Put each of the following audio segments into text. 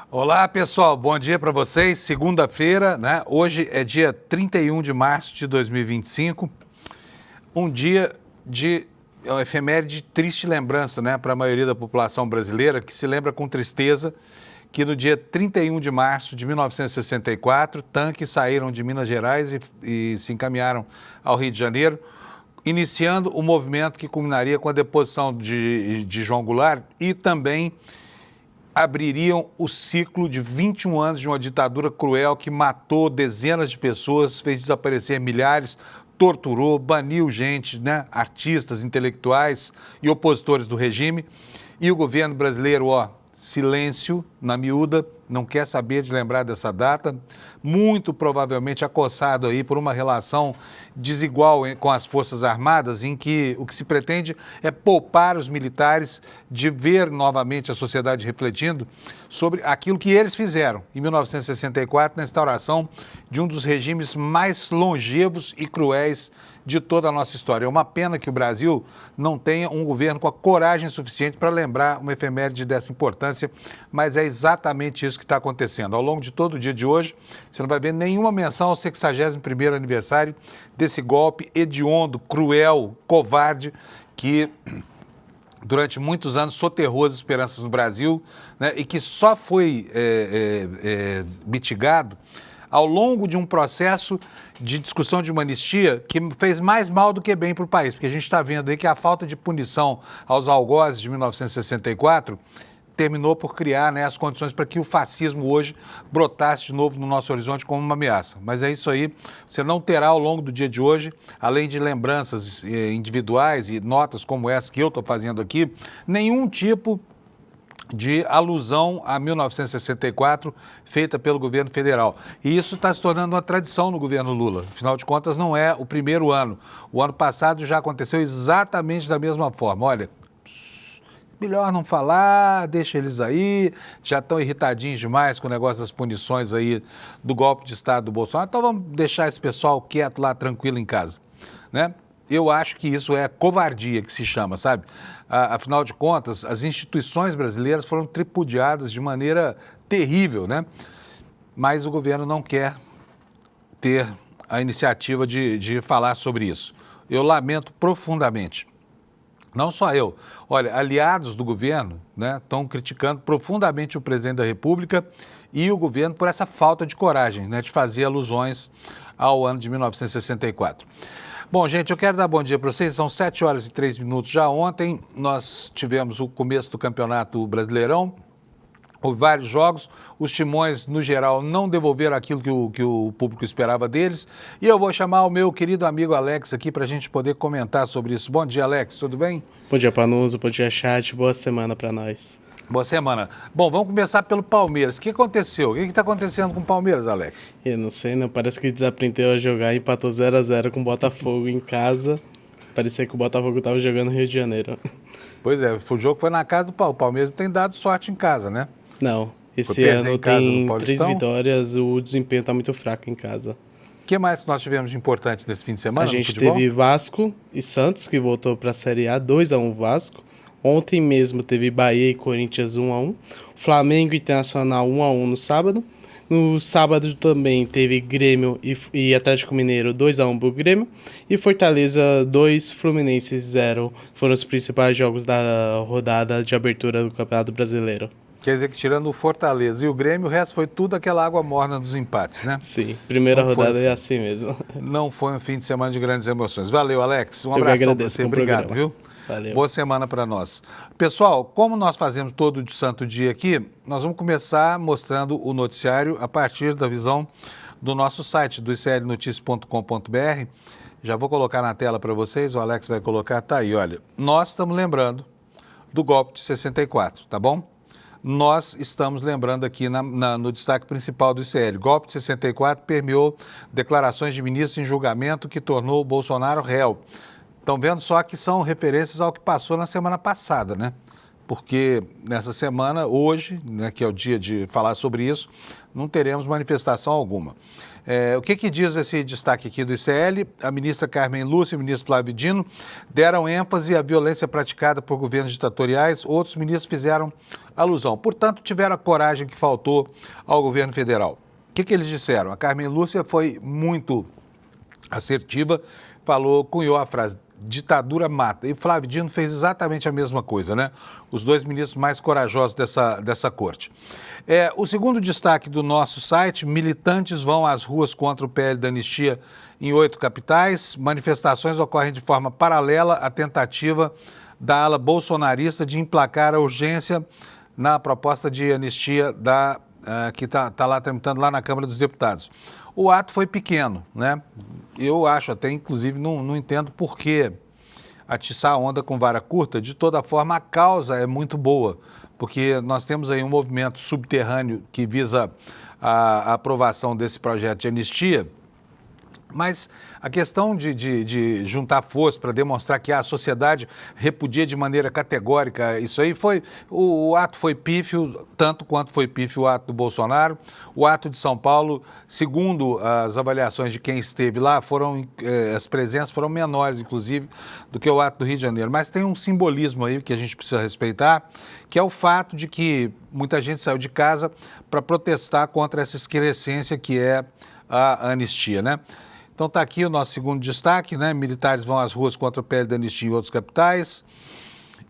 Olá, pessoal. Bom dia para vocês. Segunda-feira, né? Hoje é dia 31 de março de 2025. Um dia de uma efeméride de triste lembrança, né, para a maioria da população brasileira, que se lembra com tristeza que no dia 31 de março de 1964, tanques saíram de Minas Gerais e se encaminharam ao Rio de Janeiro, iniciando o movimento que culminaria com a deposição de João Goulart e também abririam o ciclo de 21 anos de uma ditadura cruel que matou dezenas de pessoas, fez desaparecer milhares, torturou, baniu gente, né, artistas, intelectuais e opositores do regime. E o governo brasileiro, silêncio na miúda, não quer saber de lembrar dessa data, muito provavelmente acossado aí por uma relação desigual com as Forças Armadas, em que o que se pretende é poupar os militares de ver novamente a sociedade refletindo sobre aquilo que eles fizeram em 1964, na instauração de um dos regimes mais longevos e cruéis de toda a nossa história. É uma pena que o Brasil não tenha um governo com a coragem suficiente para lembrar uma efeméride dessa importância, mas é exatamente isso que está acontecendo. Ao longo de todo o dia de hoje, você não vai ver nenhuma menção ao 61º aniversário desse golpe hediondo, cruel, covarde, que durante muitos anos soterrou as esperanças no Brasil, né, e que só foi mitigado ao longo de um processo de discussão de uma anistia que fez mais mal do que bem para o país, porque a gente está vendo aí que a falta de punição aos algozes de 1964 terminou por criar, né, as condições para que o fascismo hoje brotasse de novo no nosso horizonte como uma ameaça. Mas é isso aí, você não terá ao longo do dia de hoje, além de lembranças individuais e notas como essa que eu estou fazendo aqui, nenhum tipo de alusão a 1964 feita pelo governo federal. E isso está se tornando uma tradição no governo Lula. Afinal de contas, não é o primeiro ano. O ano passado já aconteceu exatamente da mesma forma. Olha, melhor não falar, deixa eles aí, já estão irritadinhos demais com o negócio das punições aí do golpe de Estado do Bolsonaro, então vamos deixar esse pessoal quieto lá, tranquilo em casa, né? Eu acho que isso é covardia que se chama, sabe? Afinal de contas, as instituições brasileiras foram tripudiadas de maneira terrível, né? Mas o governo não quer ter a iniciativa de falar sobre isso. Eu lamento profundamente. Não só eu. Olha, aliados do governo, né, estão criticando profundamente o presidente da República e o governo por essa falta de coragem, né, de fazer alusões ao ano de 1964. Bom, gente, eu quero dar bom dia para vocês. São 7 horas e 3 minutos já. Ontem nós tivemos o começo do Campeonato Brasileirão. Houve vários jogos, os Timões, no geral, não devolveram aquilo que o público esperava deles. E eu vou chamar o meu querido amigo Alex aqui para a gente poder comentar sobre isso. Bom dia, Alex, tudo bem? Bom dia, Panuso, bom dia, chat, boa semana para nós. Boa semana. Bom, vamos começar pelo Palmeiras. O que aconteceu? O que está acontecendo com o Palmeiras, Alex? Eu não sei, não. Parece que desaprendeu a jogar e empatou 0-0 com o Botafogo em casa. Parecia que o Botafogo estava jogando no Rio de Janeiro. Pois é, o jogo foi na casa do Palmeiras. O Palmeiras tem dado sorte em casa, né? Não, esse ano tem 3 vitórias, o desempenho está muito fraco em casa. O que mais nós tivemos de importante nesse fim de semana? A gente teve Vasco e Santos, que voltou para a Série A, 2-1 Vasco. Ontem mesmo teve Bahia e Corinthians 1-1. Flamengo e Internacional 1-1 no sábado. No sábado também teve Grêmio e Atlético Mineiro 2-1 pro Grêmio. E Fortaleza 2, Fluminense 0. Foram os principais jogos da rodada de abertura do Campeonato Brasileiro. Quer dizer que tirando o Fortaleza e o Grêmio, o resto foi tudo aquela água morna dos empates, né? Sim, primeira rodada é assim mesmo. Não foi um fim de semana de grandes emoções. Valeu, Alex. Um abração para você. Obrigado, viu? Valeu. Boa semana para nós. Pessoal, como nós fazemos todo santo dia aqui, nós vamos começar mostrando o noticiário a partir da visão do nosso site, do iclnoticias.com.br. Já vou colocar na tela para vocês, o Alex vai colocar, tá aí, olha. Nós estamos lembrando do golpe de 64, tá bom? Nós estamos lembrando aqui no destaque principal do ICL. Golpe de 64 permeou declarações de ministros em julgamento que tornou o Bolsonaro réu. Estão vendo só que são referências ao que passou na semana passada, né? porque nessa semana, hoje, né, que é o dia de falar sobre isso, não teremos manifestação alguma. O que diz esse destaque aqui do ICL? A ministra Carmen Lúcia e o ministro Flávio Dino deram ênfase à violência praticada por governos ditatoriais, outros ministros fizeram alusão. Portanto, tiveram a coragem que faltou ao governo federal. O que eles disseram? A Carmen Lúcia foi muito assertiva, cunhou a frase, ditadura mata. E Flávio Dino fez exatamente a mesma coisa, né? Os dois ministros mais corajosos dessa corte. O segundo destaque do nosso site, militantes vão às ruas contra o PL da anistia em 8 capitais. Manifestações ocorrem de forma paralela à tentativa da ala bolsonarista de emplacar a urgência na proposta de anistia que está lá tramitando lá na Câmara dos Deputados. O ato foi pequeno, né? Eu acho até, inclusive, não entendo por que atiçar a onda com vara curta. De toda forma, a causa é muito boa, porque nós temos aí um movimento subterrâneo que visa a aprovação desse projeto de anistia, mas a questão de juntar força para demonstrar que a sociedade repudia de maneira categórica isso aí, o ato foi pífio, tanto quanto foi pífio o ato do Bolsonaro. O ato de São Paulo, segundo as avaliações de quem esteve lá, as presenças foram menores, inclusive, do que o ato do Rio de Janeiro. Mas tem um simbolismo aí que a gente precisa respeitar, que é o fato de que muita gente saiu de casa para protestar contra essa excrescência que é a anistia, né? Então está aqui o nosso segundo destaque, né? Militares vão às ruas contra o PL da anistia em outras capitais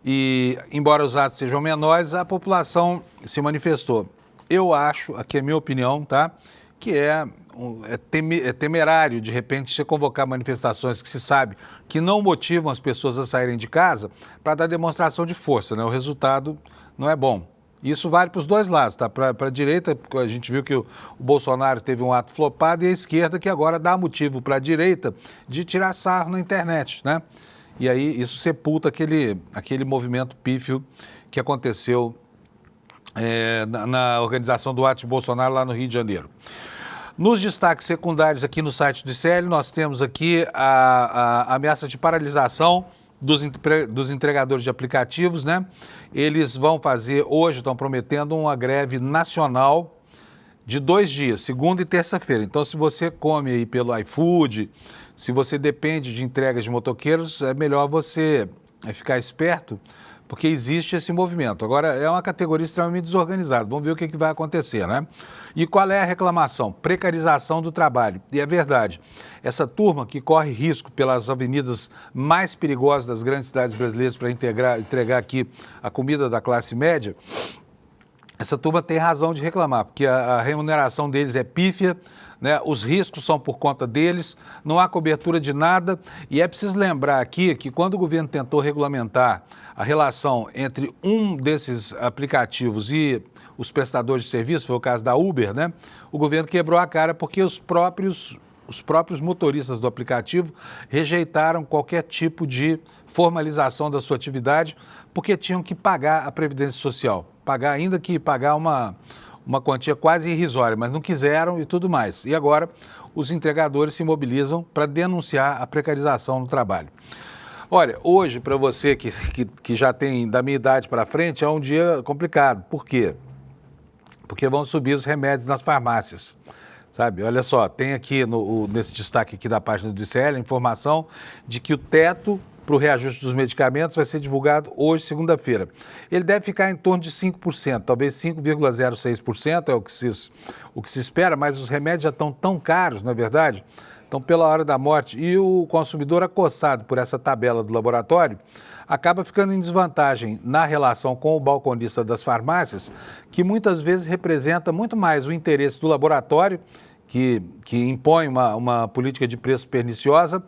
e, embora os atos sejam menores, a população se manifestou. Eu acho, aqui é a minha opinião, tá? Que é temerário, de repente, você convocar manifestações que se sabe que não motivam as pessoas a saírem de casa para dar demonstração de força, né? O resultado não é bom. Isso vale para os dois lados, tá? Para a direita, a gente viu que o Bolsonaro teve um ato flopado, e a esquerda que agora dá motivo para a direita de tirar sarro na internet, né? E aí isso sepulta aquele movimento pífio que aconteceu na organização do ato de Bolsonaro lá no Rio de Janeiro. Nos destaques secundários aqui no site do ICL, nós temos aqui a ameaça de paralisação dos entregadores de aplicativos, né? Eles vão fazer, hoje estão prometendo uma greve nacional de 2 dias, segunda e terça-feira. Então, se você come aí pelo iFood, se você depende de entregas de motoqueiros, é melhor você ficar esperto, porque existe esse movimento. Agora, é uma categoria extremamente desorganizada. Vamos ver o que vai acontecer, né? E qual é a reclamação? Precarização do trabalho. E é verdade, essa turma que corre risco pelas avenidas mais perigosas das grandes cidades brasileiras para entregar aqui a comida da classe média, essa turma tem razão de reclamar, porque a remuneração deles é pífia, né? Os riscos são por conta deles, não há cobertura de nada. E é preciso lembrar aqui que quando o governo tentou regulamentar a relação entre um desses aplicativos e os prestadores de serviço, foi o caso da Uber, né? O governo quebrou a cara porque os próprios motoristas do aplicativo rejeitaram qualquer tipo de formalização da sua atividade, porque tinham que pagar a Previdência Social, ainda que pagar uma quantia quase irrisória, mas não quiseram e tudo mais. E agora os entregadores se mobilizam para denunciar a precarização no trabalho. Olha, hoje, para você que já tem da minha idade para frente, é um dia complicado. Por quê? Porque vão subir os remédios nas farmácias. Sabe? Olha só, tem aqui nesse destaque aqui da página do ICL a informação de que o teto para o reajuste dos medicamentos vai ser divulgado hoje, segunda-feira. Ele deve ficar em torno de 5%, talvez 5,06% é o que se espera, mas os remédios já estão tão caros, não é verdade? Então, pela hora da morte, e o consumidor acossado por essa tabela do laboratório, acaba ficando em desvantagem na relação com o balconista das farmácias, que muitas vezes representa muito mais o interesse do laboratório, que impõe uma política de preço perniciosa,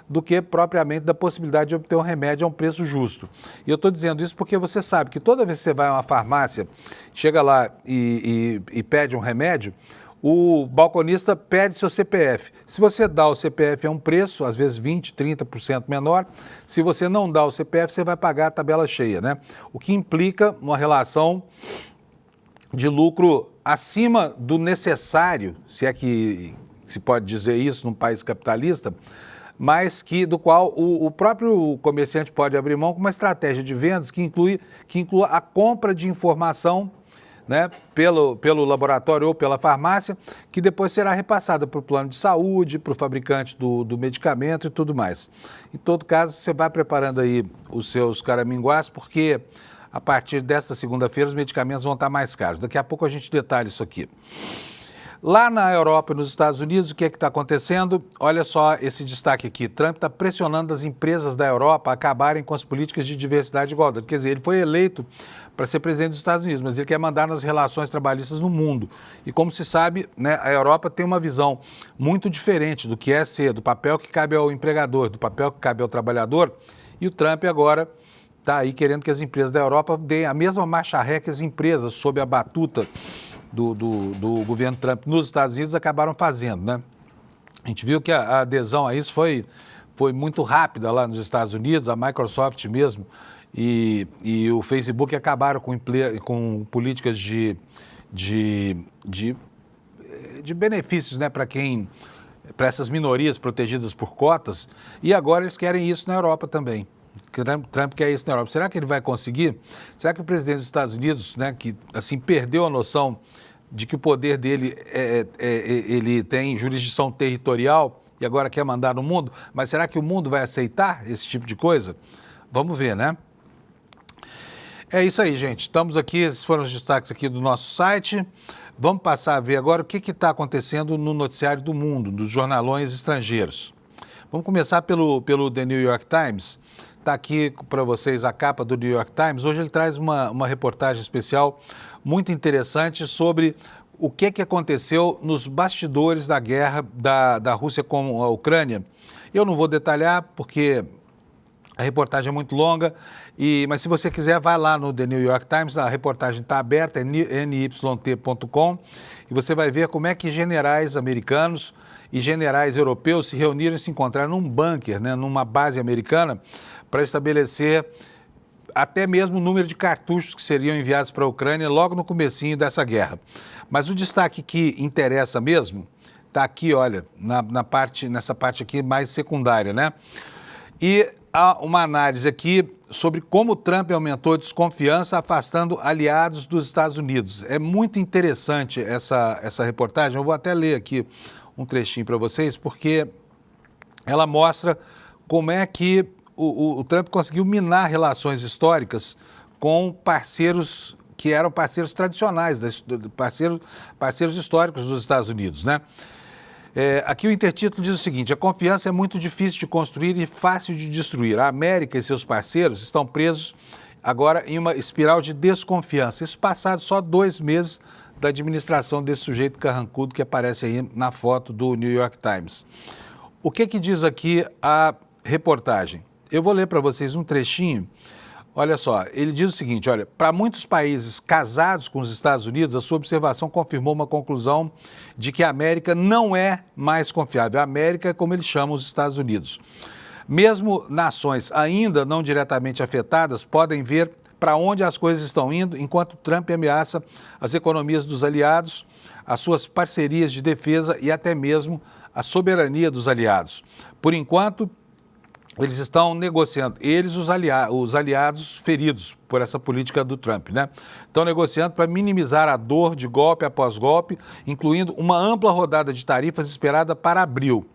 do que propriamente da possibilidade de obter um remédio a um preço justo. E eu estou dizendo isso porque você sabe que toda vez que você vai a uma farmácia, chega lá e pede um remédio, o balconista pede seu CPF. Se você dá o CPF a um preço, às vezes 20%, 30% menor, se você não dá o CPF, você vai pagar a tabela cheia, né? O que implica uma relação de lucro acima do necessário, se é que se pode dizer isso num país capitalista, mas do qual o próprio comerciante pode abrir mão com uma estratégia de vendas que inclua a compra de informação, né, pelo laboratório ou pela farmácia, que depois será repassada para o plano de saúde, para o fabricante do medicamento e tudo mais. Em todo caso, você vai preparando aí os seus caraminguás, porque a partir desta segunda-feira os medicamentos vão estar mais caros. Daqui a pouco a gente detalha isso aqui. Lá na Europa e nos Estados Unidos, o que é que está acontecendo? Olha só esse destaque aqui. Trump está pressionando as empresas da Europa a acabarem com as políticas de diversidade e igualdade. Quer dizer, ele foi eleito para ser presidente dos Estados Unidos, mas ele quer mandar nas relações trabalhistas no mundo. E como se sabe, né, a Europa tem uma visão muito diferente do que é ser, do papel que cabe ao empregador, do papel que cabe ao trabalhador. E o Trump agora está aí querendo que as empresas da Europa deem a mesma marcha ré que as empresas sob a batuta do governo Trump nos Estados Unidos acabaram fazendo, né? A gente viu que a adesão a isso foi muito rápida lá nos Estados Unidos, a Microsoft mesmo e o Facebook acabaram com políticas de benefícios, né, para essas minorias protegidas por cotas, e agora eles querem isso na Europa também. Trump quer isso na Europa. Será que ele vai conseguir? Será que o presidente dos Estados Unidos, né, que assim perdeu a noção de que o poder dele ele tem jurisdição territorial e agora quer mandar no mundo, mas será que o mundo vai aceitar esse tipo de coisa? Vamos ver, né? É isso aí, gente. Estamos aqui, esses foram os destaques aqui do nosso site. Vamos passar a ver agora o que está acontecendo no noticiário do mundo, dos jornalões estrangeiros. Vamos começar pelo The New York Times. Está aqui para vocês a capa do New York Times. Hoje ele traz uma reportagem especial muito interessante sobre o que aconteceu nos bastidores da guerra da Rússia com a Ucrânia. Eu não vou detalhar porque a reportagem é muito longa, mas se você quiser, vai lá no The New York Times, a reportagem está aberta, é nyt.com, e você vai ver como é que generais americanos e generais europeus se reuniram e se encontraram num bunker, né, numa base americana, para estabelecer até mesmo o número de cartuchos que seriam enviados para a Ucrânia logo no comecinho dessa guerra. Mas o destaque que interessa mesmo está aqui, olha, nessa parte aqui mais secundária, né? E há uma análise aqui sobre como Trump aumentou a desconfiança afastando aliados dos Estados Unidos. É muito interessante essa reportagem, eu vou até ler aqui um trechinho para vocês, porque ela mostra como é que o Trump conseguiu minar relações históricas com parceiros que eram parceiros tradicionais, parceiros históricos dos Estados Unidos, né? Aqui o intertítulo diz o seguinte: a confiança é muito difícil de construir e fácil de destruir. A América e seus parceiros estão presos agora em uma espiral de desconfiança. Isso passado só 2 meses da administração desse sujeito carrancudo que aparece aí na foto do New York Times. O que diz aqui a reportagem? Eu vou ler para vocês um trechinho. Olha só, ele diz o seguinte, olha, para muitos países casados com os Estados Unidos, a sua observação confirmou uma conclusão de que a América não é mais confiável. A América é como eles chamam os Estados Unidos. Mesmo nações ainda não diretamente afetadas podem ver para onde as coisas estão indo, enquanto Trump ameaça as economias dos aliados, as suas parcerias de defesa e até mesmo a soberania dos aliados. Por enquanto, eles estão negociando, os aliados feridos por essa política do Trump, né? Estão negociando para minimizar a dor de golpe após golpe, incluindo uma ampla rodada de tarifas esperada para abril.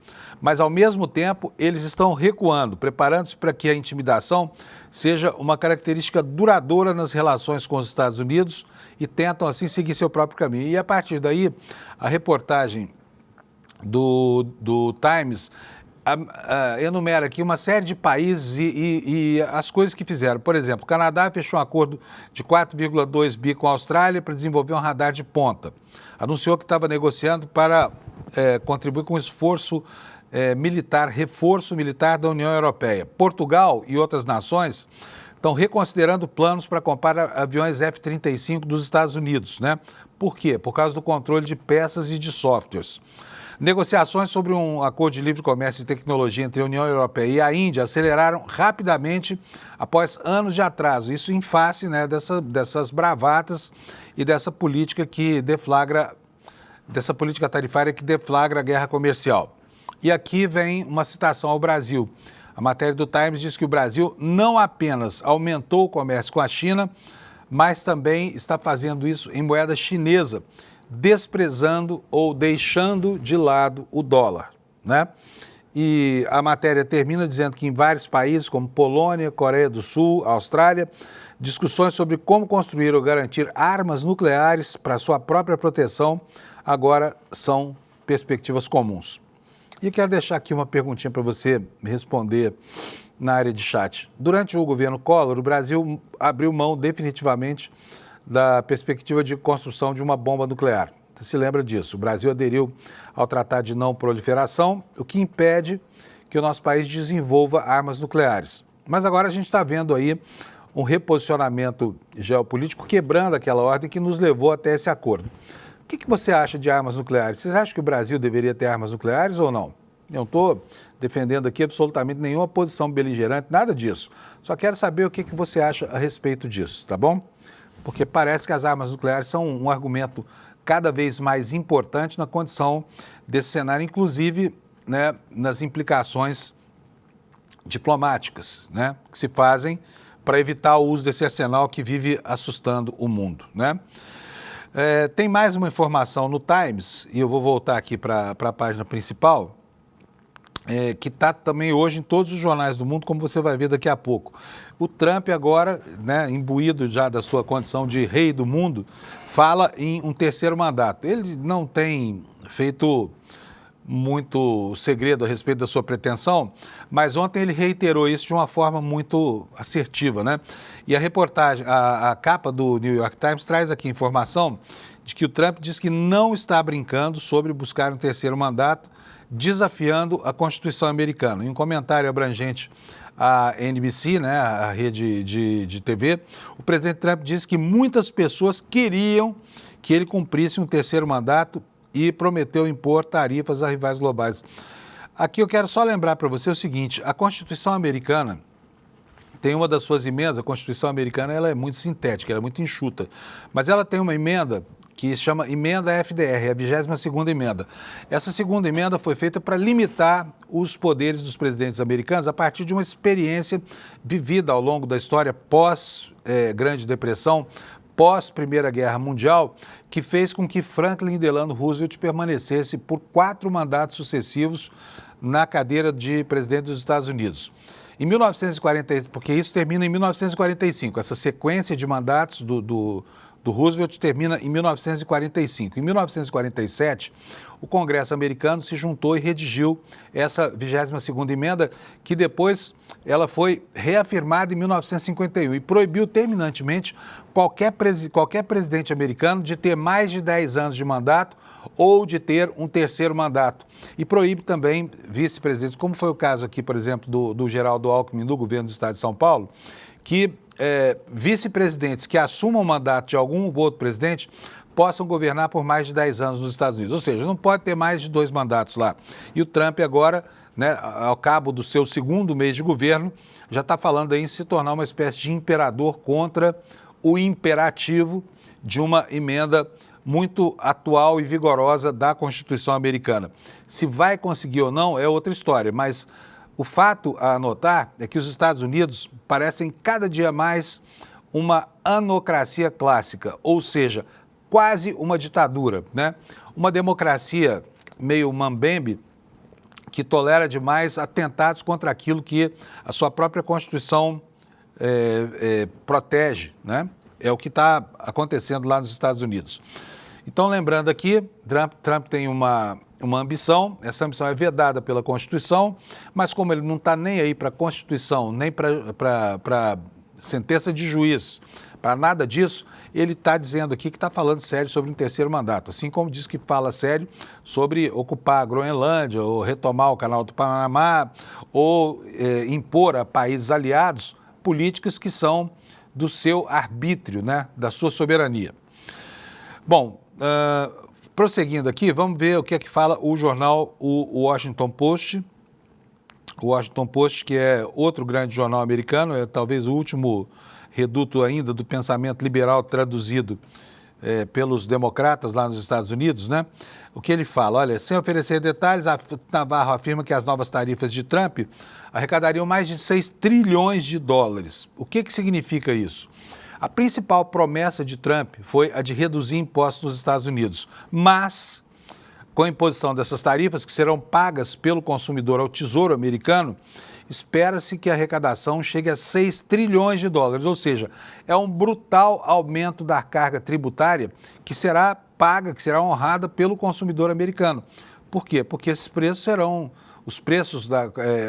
Mas, ao mesmo tempo, eles estão recuando, preparando-se para que a intimidação seja uma característica duradoura nas relações com os Estados Unidos e tentam, assim, seguir seu próprio caminho. E, a partir daí, a reportagem do Times enumera aqui uma série de países e as coisas que fizeram. Por exemplo, o Canadá fechou um acordo de 4,2 bi com a Austrália para desenvolver um radar de ponta. Anunciou que estava negociando para contribuir com o esforço reforço militar da União Europeia. Portugal e outras nações estão reconsiderando planos para comprar aviões F-35 dos Estados Unidos, né? Por quê? Por causa do controle de peças e de softwares. Negociações sobre um acordo de livre comércio e tecnologia entre a União Europeia e a Índia aceleraram rapidamente após anos de atraso. Isso em face, né, dessas bravatas e dessa política tarifária que deflagra a guerra comercial. E aqui vem uma citação ao Brasil. A matéria do Times diz que o Brasil não apenas aumentou o comércio com a China, mas também está fazendo isso em moeda chinesa, desprezando ou deixando de lado o dólar, né? E a matéria termina dizendo que em vários países, como Polônia, Coreia do Sul, Austrália, discussões sobre como construir ou garantir armas nucleares para sua própria proteção agora são perspectivas comuns. E eu quero deixar aqui uma perguntinha para você responder na área de chat. Durante o governo Collor, o Brasil abriu mão definitivamente da perspectiva de construção de uma bomba nuclear. Você se lembra disso? O Brasil aderiu ao Tratado de Não Proliferação, o que impede que o nosso país desenvolva armas nucleares. Mas agora a gente está vendo aí um reposicionamento geopolítico quebrando aquela ordem que nos levou até esse acordo. O que você acha de armas nucleares? Vocês acham que o Brasil deveria ter armas nucleares ou não? Eu não estou defendendo aqui absolutamente nenhuma posição beligerante, nada disso. Só quero saber o que você acha a respeito disso, tá bom? Porque parece que as armas nucleares são um argumento cada vez mais importante na condição desse cenário, inclusive, né, nas implicações diplomáticas, né, que se fazem para evitar o uso desse arsenal que vive assustando o mundo, né? Tem mais uma informação no Times, e eu vou voltar aqui para a página principal, que está também hoje em todos os jornais do mundo, como você vai ver daqui a pouco. O Trump agora, né, imbuído já da sua condição de rei do mundo, fala em um terceiro mandato. Ele não tem feito muito segredo a respeito da sua pretensão, mas ontem ele reiterou isso de uma forma muito assertiva, né? E a reportagem, a capa do New York Times traz aqui informação de que o Trump diz que não está brincando sobre buscar um terceiro mandato, desafiando a Constituição americana. Em um comentário abrangente à NBC, né, a rede de TV, o presidente Trump disse que muitas pessoas queriam que ele cumprisse um terceiro mandato e prometeu impor tarifas a rivais globais. Aqui eu quero só lembrar para você o seguinte: a Constituição americana tem uma das suas emendas. A Constituição americana ela é muito sintética, ela é muito enxuta, mas ela tem uma emenda que se chama Emenda FDR, a 22ª emenda. Essa segunda emenda foi feita para limitar os poderes dos presidentes americanos a partir de uma experiência vivida ao longo da história pós-Grande Depressão, pós-Primeira Guerra Mundial, que fez com que Franklin Delano Roosevelt permanecesse por 4 mandatos sucessivos na cadeira de presidente dos Estados Unidos. Em 1940, porque isso termina em 1945, essa sequência de mandatos do Roosevelt termina em 1945. Em 1947, o Congresso americano se juntou e redigiu essa 22ª emenda, que depois ela foi reafirmada em 1951 e proibiu terminantemente qualquer presidente americano de ter mais de 10 anos de mandato ou de ter um terceiro mandato. E proíbe também vice-presidentes, como foi o caso aqui, por exemplo, do Geraldo Alckmin, do governo do Estado de São Paulo, que vice-presidentes que assumam o mandato de algum outro presidente possam governar por mais de 10 anos nos Estados Unidos. Ou seja, não pode ter mais de 2 mandatos lá. E o Trump agora, né, ao cabo do seu segundo mês de governo, já está falando aí em se tornar uma espécie de imperador contra o imperativo de uma emenda muito atual e vigorosa da Constituição americana. Se vai conseguir ou não é outra história, mas o fato a anotar é que os Estados Unidos parecem cada dia mais uma anocracia clássica, ou seja, quase uma ditadura, né? Uma democracia meio mambembe que tolera demais atentados contra aquilo que a sua própria Constituição protege, né? É o que está acontecendo lá nos Estados Unidos. Então, lembrando aqui, Trump tem uma ambição, essa ambição é vedada pela Constituição, mas como ele não está nem aí para a Constituição, nem para sentença de juiz, para nada disso, ele está dizendo aqui que está falando sério sobre um terceiro mandato, assim como diz que fala sério sobre ocupar a Groenlândia, ou retomar o Canal do Panamá, ou impor a países aliados políticas que são do seu arbítrio, né, da sua soberania. Bom, prosseguindo aqui, vamos ver o que é que fala o jornal o Washington Post. O Washington Post, que é outro grande jornal americano, é talvez o último reduto ainda do pensamento liberal traduzido pelos democratas lá nos Estados Unidos, né? O que ele fala? Olha, sem oferecer detalhes, Navarro afirma que as novas tarifas de Trump arrecadariam mais de 6 trilhões de dólares. O que significa isso? A principal promessa de Trump foi a de reduzir impostos nos Estados Unidos, mas com a imposição dessas tarifas, que serão pagas pelo consumidor ao Tesouro americano, espera-se que a arrecadação chegue a 6 trilhões de dólares, ou seja, é um brutal aumento da carga tributária que será paga, que será honrada pelo consumidor americano. Por quê? Porque esses preços serão, os preços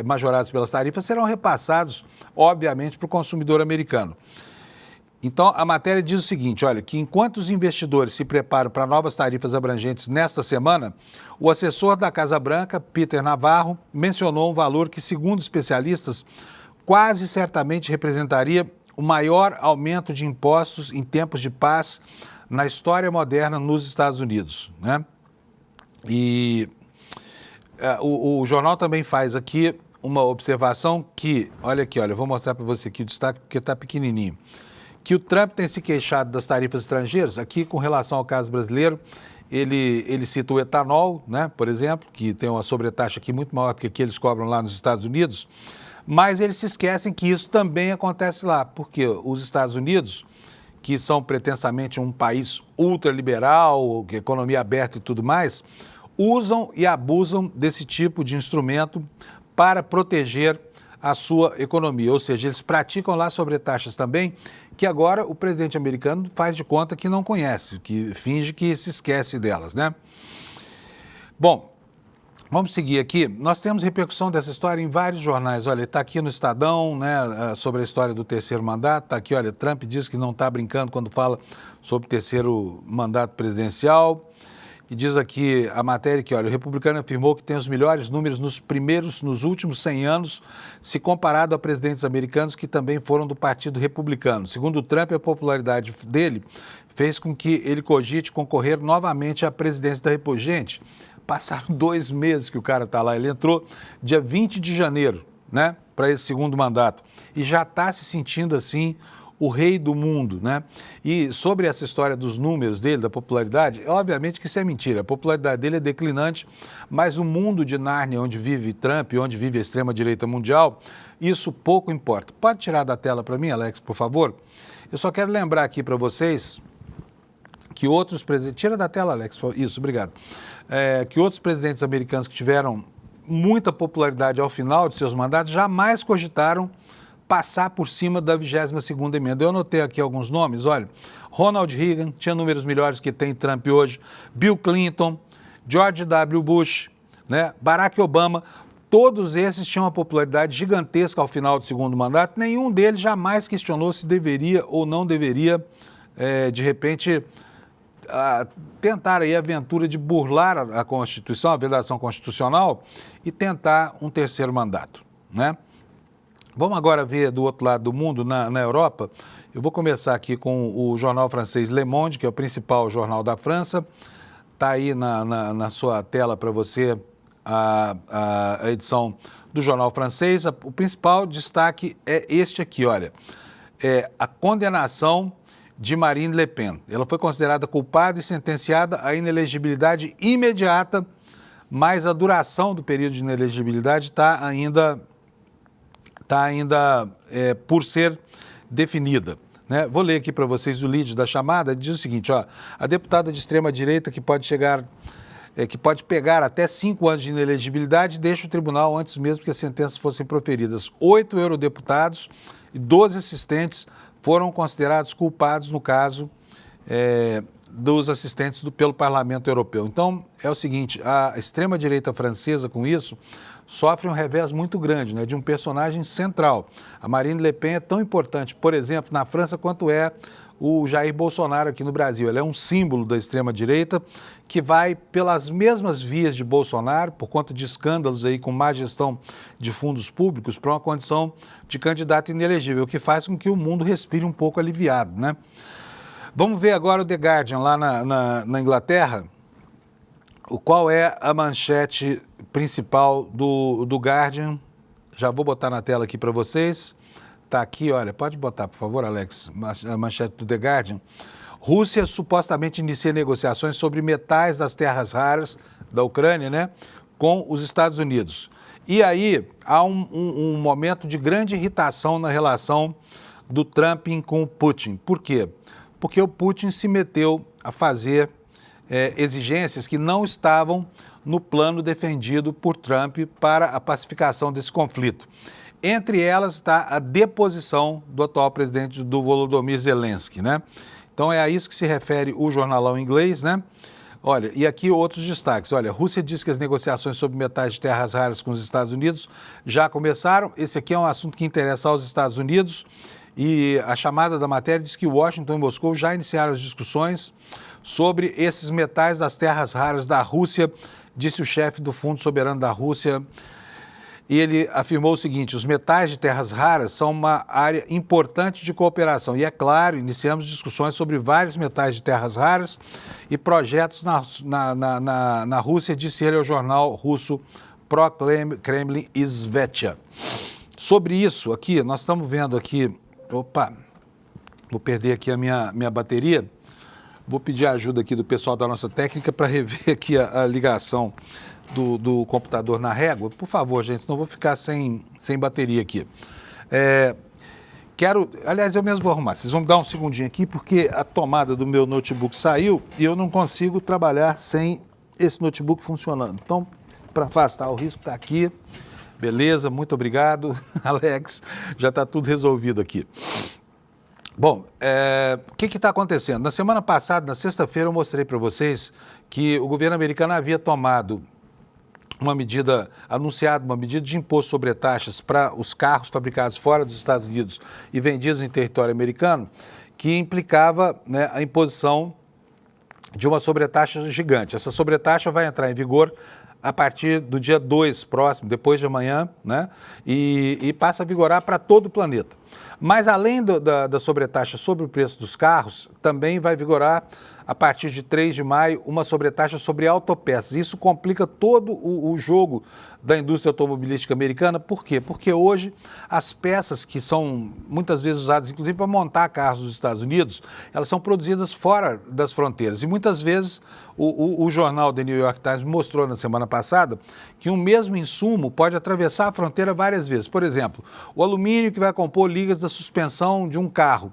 majorados pelas tarifas serão repassados, obviamente, para o consumidor americano. Então, a matéria diz o seguinte, olha, que enquanto os investidores se preparam para novas tarifas abrangentes nesta semana, o assessor da Casa Branca, Peter Navarro, mencionou um valor que, segundo especialistas, quase certamente representaria o maior aumento de impostos em tempos de paz na história moderna nos Estados Unidos, né? E o jornal também faz aqui uma observação que, olha aqui, olha, eu vou mostrar para você aqui o destaque porque está pequenininho, que o Trump tem se queixado das tarifas estrangeiras. Aqui, com relação ao caso brasileiro, ele cita o etanol, né, por exemplo, que tem uma sobretaxa aqui muito maior do que eles cobram lá nos Estados Unidos, mas eles se esquecem que isso também acontece lá, porque os Estados Unidos, que são pretensamente um país ultraliberal, que economia aberta e tudo mais, usam e abusam desse tipo de instrumento para proteger a sua economia, ou seja, eles praticam lá sobretaxas também, que agora o presidente americano faz de conta que não conhece, que finge que se esquece delas, né? Bom, vamos seguir aqui. Nós temos repercussão dessa história em vários jornais. Olha, está aqui no Estadão, né, sobre a história do terceiro mandato. Está aqui, olha, Trump diz que não está brincando quando fala sobre o terceiro mandato presidencial. E diz aqui a matéria que, olha, o republicano afirmou que tem os melhores números nos últimos 100 anos, se comparado a presidentes americanos que também foram do Partido Republicano. Segundo Trump, a popularidade dele fez com que ele cogite concorrer novamente à presidência da República. Gente, passaram 2 meses que o cara está lá, ele entrou dia 20 de janeiro, né, para esse segundo mandato, e já está se sentindo assim o rei do mundo, né? E sobre essa história dos números dele, da popularidade, obviamente que isso é mentira. A popularidade dele é declinante, mas o mundo de Nárnia, onde vive Trump, onde vive a extrema-direita mundial, isso pouco importa. Pode tirar da tela para mim, Alex, por favor? Eu só quero lembrar aqui para vocês que outros presidentes... Tira da tela, Alex. Isso, obrigado. Que outros presidentes americanos que tiveram muita popularidade ao final de seus mandatos jamais cogitaram passar por cima da 22ª emenda. Eu anotei aqui alguns nomes, olha, Ronald Reagan tinha números melhores que tem Trump hoje, Bill Clinton, George W. Bush, né, Barack Obama, todos esses tinham uma popularidade gigantesca ao final do segundo mandato, nenhum deles jamais questionou se deveria ou não deveria, de repente, tentar aí a aventura de burlar a Constituição, a vedação constitucional e tentar um terceiro mandato, né? Vamos agora ver do outro lado do mundo, na Europa. Eu vou começar aqui com o jornal francês Le Monde, que é o principal jornal da França. Está aí na sua tela para você a edição do jornal francês. O principal destaque é este aqui, olha. É a condenação de Marine Le Pen. Ela foi considerada culpada e sentenciada à inelegibilidade imediata, mas a duração do período de inelegibilidade está ainda por ser definida, né? Vou ler aqui para vocês o lead da chamada, diz o seguinte, ó, a deputada de extrema-direita que pode pegar até 5 anos de inelegibilidade deixa o tribunal antes mesmo que as sentenças fossem proferidas. 8 eurodeputados e 12 assistentes foram considerados culpados no caso dos assistentes pelo Parlamento Europeu. Então, é o seguinte, a extrema-direita francesa com isso sofre um revés muito grande, né, de um personagem central. A Marine Le Pen é tão importante, por exemplo, na França, quanto é o Jair Bolsonaro aqui no Brasil. Ela é um símbolo da extrema-direita que vai pelas mesmas vias de Bolsonaro, por conta de escândalos aí com má gestão de fundos públicos, para uma condição de candidato inelegível, o que faz com que o mundo respire um pouco aliviado, né? Vamos ver agora o The Guardian lá na Inglaterra. Qual é a manchete principal do Guardian? Já vou botar na tela aqui para vocês. Está aqui, olha, pode botar, por favor, Alex, a manchete do The Guardian. Rússia supostamente inicia negociações sobre metais das terras raras da Ucrânia, né, com os Estados Unidos. E aí há um momento de grande irritação na relação do Trump com o Putin. Por quê? Porque o Putin se meteu a fazer exigências que não estavam no plano defendido por Trump para a pacificação desse conflito. Entre elas está a deposição do atual presidente do Volodymyr Zelensky, né? Então é a isso que se refere o jornalão inglês, né? Olha, e aqui outros destaques. Olha, a Rússia diz que as negociações sobre metais de terras raras com os Estados Unidos já começaram. Esse aqui é um assunto que interessa aos Estados Unidos e a chamada da matéria diz que Washington e Moscou já iniciaram as discussões sobre esses metais das terras raras da Rússia, disse o chefe do Fundo Soberano da Rússia. E ele afirmou o seguinte: os metais de terras raras são uma área importante de cooperação. E é claro, iniciamos discussões sobre vários metais de terras raras e projetos na Rússia, disse ele ao jornal russo Pro-Kremlin Izvestia. Sobre isso aqui, nós estamos vendo aqui... Opa, vou perder aqui a minha bateria. Vou pedir a ajuda aqui do pessoal da nossa técnica para rever aqui a ligação do computador na régua. Por favor, gente, senão eu vou ficar sem bateria aqui. Aliás, eu mesmo vou arrumar. Vocês vão me dar um segundinho aqui, porque a tomada do meu notebook saiu e eu não consigo trabalhar sem esse notebook funcionando. Então, para afastar o risco, está aqui. Beleza, muito obrigado, Alex. Já está tudo resolvido aqui. Bom, o que está acontecendo? Na semana passada, na sexta-feira, eu mostrei para vocês que o governo americano havia tomado anunciado uma medida de imposto sobre taxas para os carros fabricados fora dos Estados Unidos e vendidos em território americano, que implicava, né, a imposição de uma sobretaxa gigante. Essa sobretaxa vai entrar em vigor a partir do dia 2 próximo, depois de amanhã, né? E passa a vigorar para todo o planeta. Mas além da sobretaxa sobre o preço dos carros, também vai vigorar a partir de 3 de maio uma sobretaxa sobre autopeças. Isso complica todo o jogo da indústria automobilística americana. Por quê? Porque hoje as peças que são muitas vezes usadas, inclusive para montar carros dos Estados Unidos, elas são produzidas fora das fronteiras. E muitas vezes o jornal The New York Times mostrou na semana passada que um mesmo insumo pode atravessar a fronteira várias vezes. Por exemplo, o alumínio que vai compor ligas da suspensão de um carro.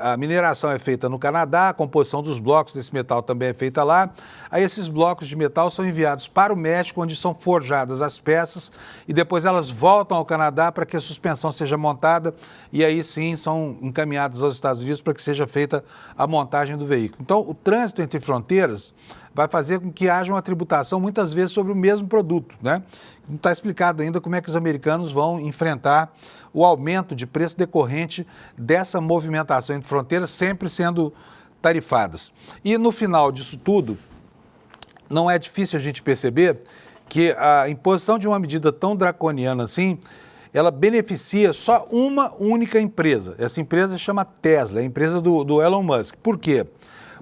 A mineração é feita no Canadá, a composição dos blocos desse metal também é feita lá. Aí esses blocos de metal são enviados para o México, onde são forjadas as peças e depois elas voltam ao Canadá para que a suspensão seja montada e aí sim são encaminhadas aos Estados Unidos para que seja feita a montagem do veículo. Então, o trânsito entre fronteiras vai fazer com que haja uma tributação muitas vezes sobre o mesmo produto, né? Não está explicado ainda como é que os americanos vão enfrentar o aumento de preço decorrente dessa movimentação entre fronteiras sempre sendo tarifadas. E no final disso tudo, não é difícil a gente perceber que a imposição de uma medida tão draconiana assim, ela beneficia só uma única empresa. Essa empresa chama Tesla, é a empresa do Elon Musk. Por quê?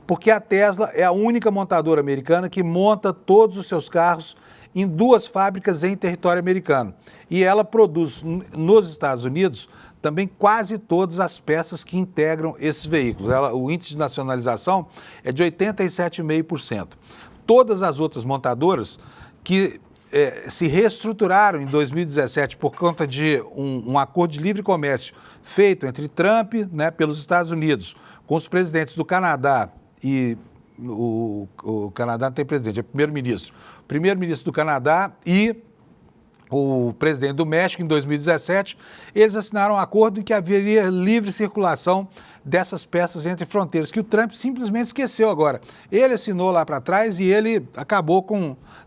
Porque a Tesla é a única montadora americana que monta todos os seus carros em 2 fábricas em território americano. E ela produz nos Estados Unidos também quase todas as peças que integram esses veículos. O índice de nacionalização é de 87,5%. Todas as outras montadoras que se reestruturaram em 2017 por conta de um acordo de livre comércio feito entre Trump, né, pelos Estados Unidos, com os presidentes do Canadá e o Canadá não tem presidente, é primeiro-ministro. O primeiro-ministro do Canadá e o presidente do México, em 2017, eles assinaram um acordo em que haveria livre circulação dessas peças entre fronteiras, que o Trump simplesmente esqueceu agora. Ele assinou lá para trás e ele acabou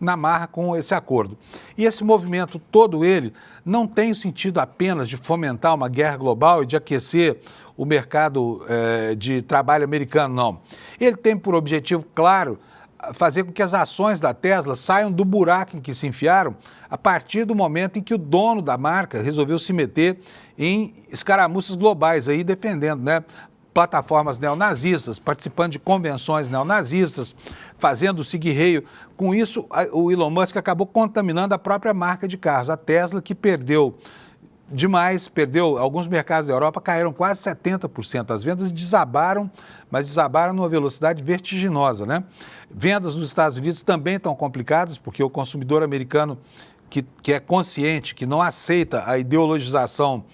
na marra com esse acordo. E esse movimento todo ele não tem o sentido apenas de fomentar uma guerra global e de aquecer o mercado de trabalho americano, não. Ele tem por objetivo, claro, fazer com que as ações da Tesla saiam do buraco em que se enfiaram a partir do momento em que o dono da marca resolveu se meter em escaramuças globais, aí defendendo, né, plataformas neonazistas, participando de convenções neonazistas, fazendo seguirreio. Com isso, o Elon Musk acabou contaminando a própria marca de carros, a Tesla, que perdeu demais, perdeu, alguns mercados da Europa caíram quase 70%, as vendas desabaram, mas desabaram numa velocidade vertiginosa, né? Vendas nos Estados Unidos também estão complicadas, porque o consumidor americano que é consciente, que não aceita a ideologização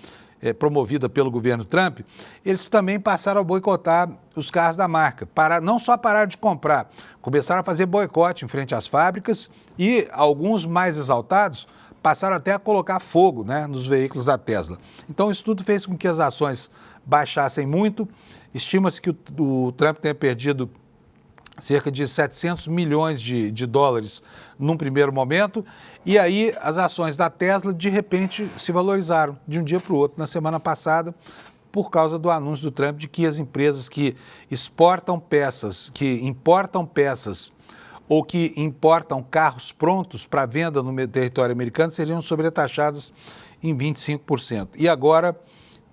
promovida pelo governo Trump, eles também passaram a boicotar os carros da marca. Não só pararam de comprar, começaram a fazer boicote em frente às fábricas e alguns mais exaltados passaram até a colocar fogo, né, nos veículos da Tesla. Então isso tudo fez com que as ações baixassem muito. Estima-se que o Trump tenha perdido cerca de 700 milhões de dólares num primeiro momento, e aí as ações da Tesla de repente se valorizaram de um dia para o outro na semana passada, por causa do anúncio do Trump de que as empresas que exportam peças, que importam peças ou que importam carros prontos para venda no território americano seriam sobretaxadas em 25%. E agora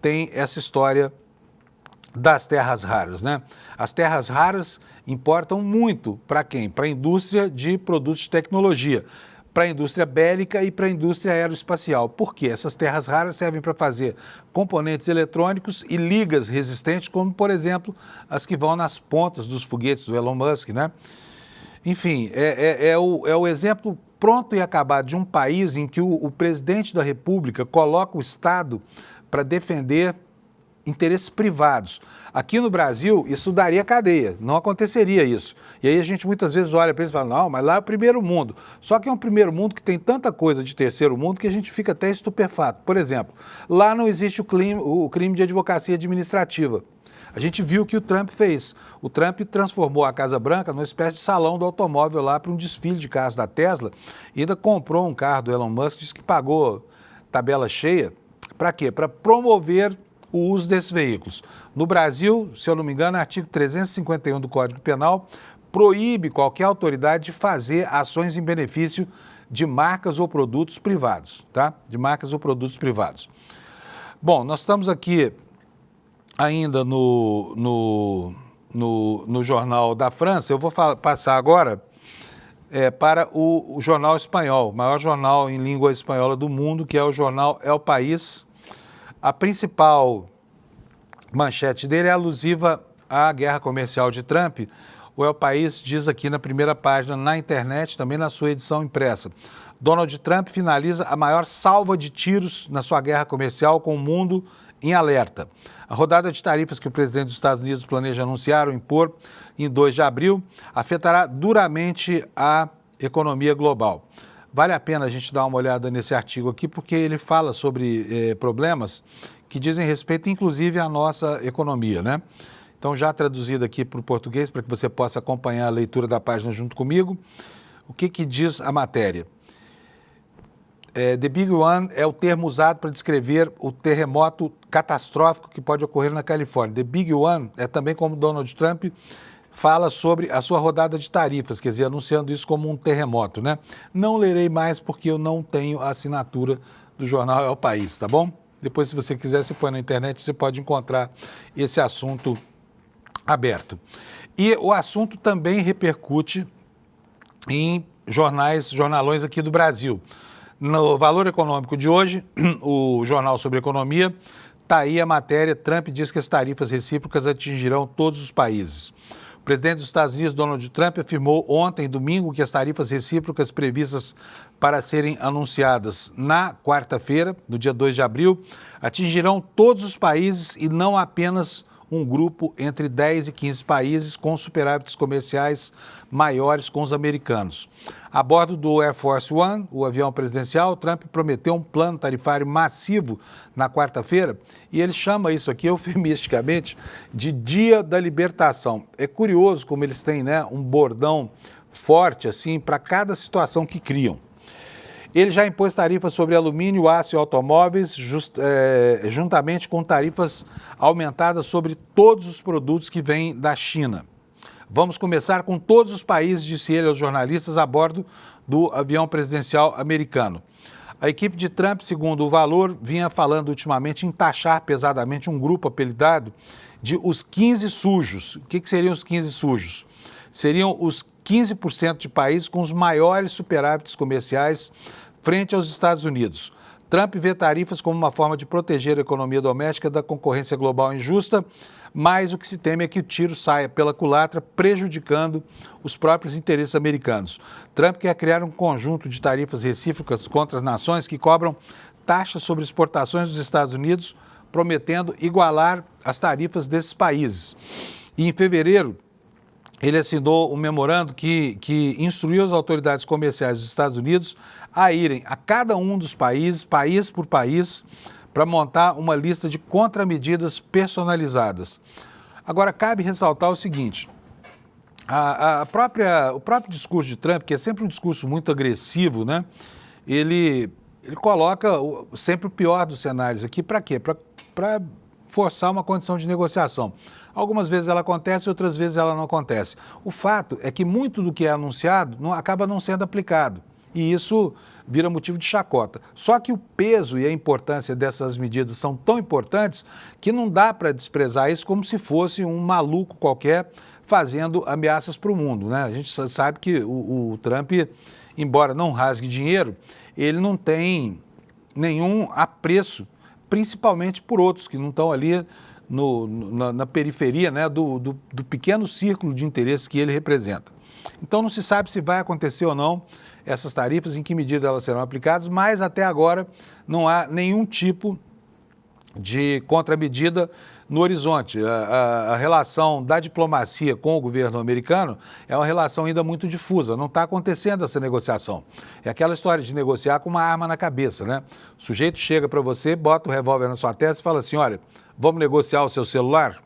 tem essa história das terras raras, né? As terras raras importam muito para quem? Para a indústria de produtos de tecnologia, para a indústria bélica e para a indústria aeroespacial. Por quê? Essas terras raras servem para fazer componentes eletrônicos e ligas resistentes, como, por exemplo, as que vão nas pontas dos foguetes do Elon Musk, né? Enfim, é o exemplo pronto e acabado de um país em que o presidente da República coloca o Estado para defender interesses privados. Aqui no Brasil, isso daria cadeia, não aconteceria isso. E aí a gente muitas vezes olha para eles e fala, não, mas lá é o primeiro mundo. Só que é um primeiro mundo que tem tanta coisa de terceiro mundo que a gente fica até estupefato. Por exemplo, lá não existe o crime de advocacia administrativa. A gente viu o que o Trump fez. O Trump transformou a Casa Branca numa espécie de salão do automóvel lá para um desfile de carros da Tesla e ainda comprou um carro do Elon Musk, disse que pagou tabela cheia. Para quê? Para promover o uso desses veículos. No Brasil, se eu não me engano, o artigo 351 do Código Penal proíbe qualquer autoridade de fazer ações em benefício de marcas ou produtos privados, tá? De marcas ou produtos privados. Bom, nós estamos aqui ainda no Jornal da França. Eu vou passar agora para o Jornal Espanhol, o maior jornal em língua espanhola do mundo, que é o jornal El País. A principal manchete dele é alusiva à guerra comercial de Trump. O El País diz aqui na primeira página, na internet, também na sua edição impressa. Donald Trump finaliza a maior salva de tiros na sua guerra comercial com o mundo em alerta. A rodada de tarifas que o presidente dos Estados Unidos planeja anunciar ou impor em 2 de abril afetará duramente a economia global. Vale a pena a gente dar uma olhada nesse artigo aqui, porque ele fala sobre problemas que dizem respeito, inclusive, à nossa economia, né? Então, já traduzido aqui para o português, para que você possa acompanhar a leitura da página junto comigo, o que diz a matéria? The Big One é o termo usado para descrever o terremoto catastrófico que pode ocorrer na Califórnia. The Big One é também como Donald Trump fala sobre a sua rodada de tarifas, quer dizer, anunciando isso como um terremoto, né? Não lerei mais porque eu não tenho a assinatura do jornal El País, tá bom? Depois, se você quiser, você põe na internet, você pode encontrar esse assunto aberto. E o assunto também repercute em jornalões aqui do Brasil. No Valor Econômico de hoje, o jornal sobre economia, está aí a matéria, Trump diz que as tarifas recíprocas atingirão todos os países. O presidente dos Estados Unidos, Donald Trump, afirmou ontem, domingo, que as tarifas recíprocas previstas para serem anunciadas na quarta-feira, no dia 2 de abril, atingirão todos os países e não apenas um grupo entre 10 e 15 países com superávites comerciais maiores com os americanos. A bordo do Air Force One, o avião presidencial, Trump prometeu um plano tarifário massivo na quarta-feira e ele chama isso aqui, eufemisticamente, de Dia da Libertação. É curioso como eles têm, né, um bordão forte assim para cada situação que criam. Ele já impôs tarifas sobre alumínio, aço e automóveis, juntamente com tarifas aumentadas sobre todos os produtos que vêm da China. Vamos começar com todos os países, disse ele aos jornalistas a bordo do avião presidencial americano. A equipe de Trump, segundo o Valor, vinha falando ultimamente em taxar pesadamente um grupo apelidado de os 15 sujos. O que seriam os 15 sujos? Seriam os 15% de países com os maiores superávites comerciais frente aos Estados Unidos. Trump vê tarifas como uma forma de proteger a economia doméstica da concorrência global injusta, mas o que se teme é que o tiro saia pela culatra, prejudicando os próprios interesses americanos. Trump quer criar um conjunto de tarifas recíprocas contra as nações que cobram taxas sobre exportações dos Estados Unidos, prometendo igualar as tarifas desses países. E em fevereiro, ele assinou um memorando que instruiu as autoridades comerciais dos Estados Unidos a irem a cada um dos países, país por país, para montar uma lista de contramedidas personalizadas. Agora, cabe ressaltar o seguinte, o próprio discurso de Trump, que é sempre um discurso muito agressivo, né? Ele coloca sempre o pior dos cenários aqui, para quê? Para forçar uma condição de negociação. Algumas vezes ela acontece, outras vezes ela não acontece. O fato é que muito do que é anunciado acaba não sendo aplicado. E isso vira motivo de chacota. Só que o peso e a importância dessas medidas são tão importantes que não dá para desprezar isso como se fosse um maluco qualquer fazendo ameaças para o mundo, né? A gente sabe que o Trump, embora não rasgue dinheiro, ele não tem nenhum apreço, principalmente por outros que não estão ali na periferia, né, do pequeno círculo de interesses que ele representa. Então não se sabe se vai acontecer ou não essas tarifas, em que medida elas serão aplicadas, mas até agora não há nenhum tipo de contramedida no horizonte. A relação da diplomacia com o governo americano é uma relação ainda muito difusa, não está acontecendo essa negociação. É aquela história de negociar com uma arma na cabeça, né? O sujeito chega para você, bota o revólver na sua testa e fala assim, olha, vamos negociar o seu celular?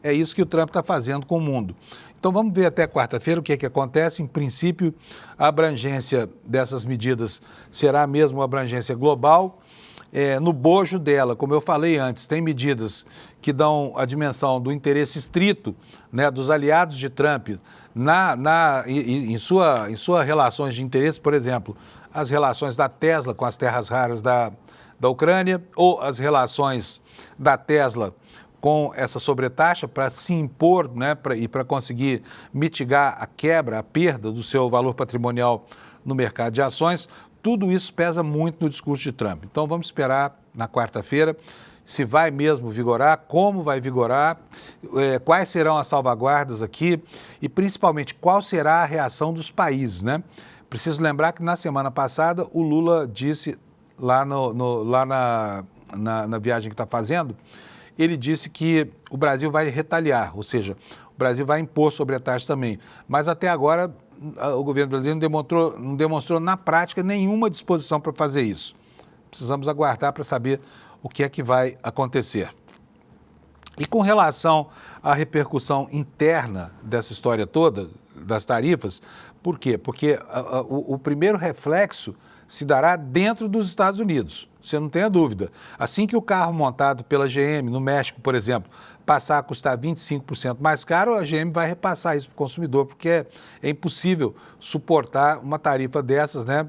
É isso que o Trump está fazendo com o mundo. Então vamos ver até quarta-feira o que é que acontece. Em princípio, a abrangência dessas medidas será mesmo uma abrangência global. No bojo dela, como eu falei antes, tem medidas que dão a dimensão do interesse estrito, né, dos aliados de Trump em suas relações de interesse, por exemplo, as relações da Tesla com as terras raras da Ucrânia, ou as relações da Tesla com essa sobretaxa para se impor, né, e para conseguir mitigar a quebra, a perda do seu valor patrimonial no mercado de ações. Tudo isso pesa muito no discurso de Trump. Então vamos esperar na quarta-feira se vai mesmo vigorar, como vai vigorar, quais serão as salvaguardas aqui e principalmente qual será a reação dos países, né? Preciso lembrar que na semana passada o Lula disse lá na viagem que está fazendo, ele disse que o Brasil vai retaliar, ou seja, o Brasil vai impor sobretaxa também. Mas até agora o governo brasileiro não demonstrou na prática nenhuma disposição para fazer isso. Precisamos aguardar para saber o que é que vai acontecer. E com relação à repercussão interna dessa história toda, das tarifas, por quê? Porque o primeiro reflexo se dará dentro dos Estados Unidos, você não tenha dúvida. Assim que o carro montado pela GM no México, por exemplo, passar a custar 25% mais caro, a GM vai repassar isso para o consumidor, porque é impossível suportar uma tarifa dessas, né?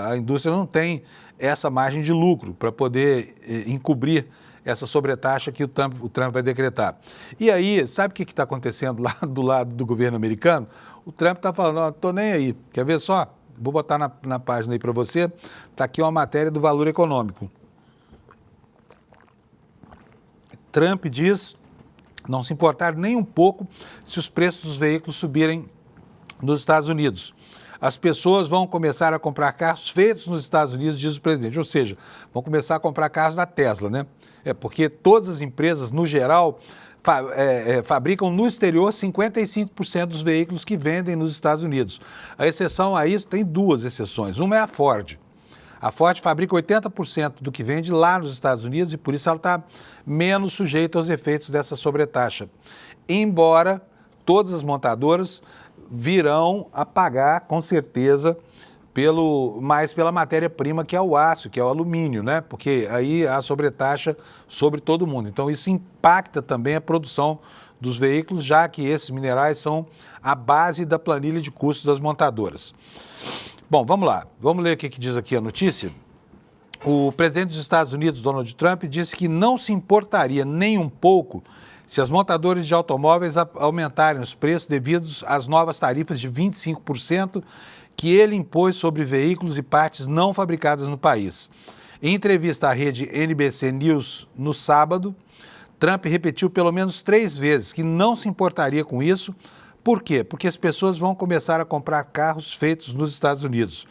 A indústria não tem essa margem de lucro para poder encobrir essa sobretaxa que o Trump vai decretar. E aí, sabe o que está acontecendo lá do lado do governo americano? O Trump está falando, não estou nem aí, quer ver só? Vou botar na página aí para você, está aqui uma matéria do Valor Econômico. Trump diz não se importar nem um pouco se os preços dos veículos subirem nos Estados Unidos. As pessoas vão começar a comprar carros feitos nos Estados Unidos, diz o presidente, ou seja, vão começar a comprar carros da Tesla, né? Porque todas as empresas, no geral, fabricam no exterior 55% dos veículos que vendem nos Estados Unidos. A exceção a isso, tem duas exceções. Uma é a Ford. A Ford fabrica 80% do que vende lá nos Estados Unidos e por isso ela está menos sujeita aos efeitos dessa sobretaxa. Embora todas as montadoras virão a pagar, com certeza, mais pela matéria-prima que é o aço, que é o alumínio, né? Porque aí há sobretaxa sobre todo mundo. Então isso impacta também a produção dos veículos, já que esses minerais são a base da planilha de custos das montadoras. Bom, vamos lá. Vamos ler o que diz aqui a notícia. O presidente dos Estados Unidos, Donald Trump, disse que não se importaria nem um pouco se as montadoras de automóveis aumentarem os preços devidos às novas tarifas de 25% que ele impôs sobre veículos e partes não fabricadas no país. Em entrevista à rede NBC News no sábado, Trump repetiu pelo menos 3 vezes que não se importaria com isso. Por quê? Porque as pessoas vão começar a comprar carros feitos nos Estados Unidos.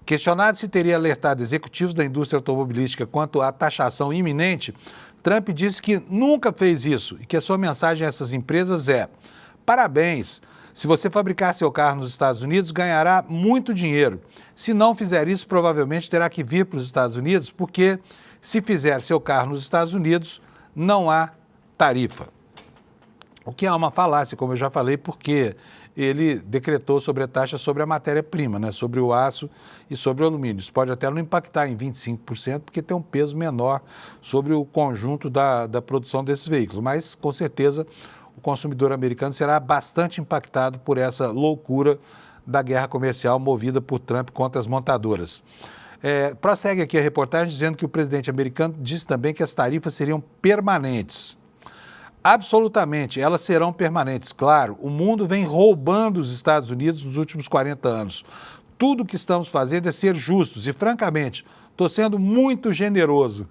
Questionado se teria alertado executivos da indústria automobilística quanto à taxação iminente, Trump disse que nunca fez isso e que a sua mensagem a essas empresas é: parabéns, se você fabricar seu carro nos Estados Unidos, ganhará muito dinheiro. Se não fizer isso, provavelmente terá que vir para os Estados Unidos, porque se fizer seu carro nos Estados Unidos, não há tarifa. O que é uma falácia, como eu já falei, porque ele decretou sobre a taxa sobre a matéria-prima, né? Sobre o aço e sobre o alumínio. Isso pode até não impactar em 25%, porque tem um peso menor sobre o conjunto da produção desses veículos. Mas, com certeza, o consumidor americano será bastante impactado por essa loucura da guerra comercial movida por Trump contra as montadoras. Prossegue aqui a reportagem dizendo que o presidente americano disse também que as tarifas seriam permanentes. Absolutamente, elas serão permanentes. Claro, o mundo vem roubando os Estados Unidos nos últimos 40 anos. Tudo que estamos fazendo é ser justos e, francamente, estou sendo muito generoso.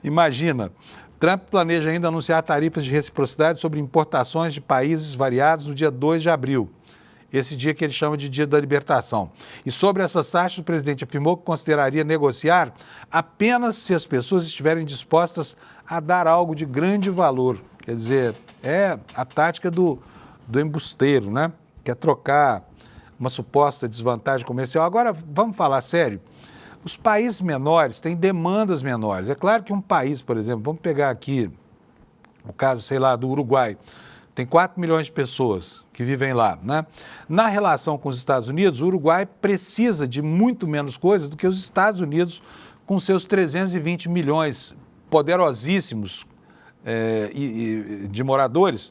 Imagina, Trump planeja ainda anunciar tarifas de reciprocidade sobre importações de países variados no dia 2 de abril. Esse dia que ele chama de Dia da Libertação. E sobre essas taxas, o presidente afirmou que consideraria negociar apenas se as pessoas estiverem dispostas a dar algo de grande valor. Quer dizer, é a tática do embusteiro, né? Quer trocar uma suposta desvantagem comercial. Agora, vamos falar sério. Os países menores têm demandas menores. É claro que um país, por exemplo, vamos pegar aqui o caso, sei lá, do Uruguai. Tem 4 milhões de pessoas que vivem lá, né? Na relação com os Estados Unidos, o Uruguai precisa de muito menos coisa do que os Estados Unidos com seus 320 milhões poderosíssimos de moradores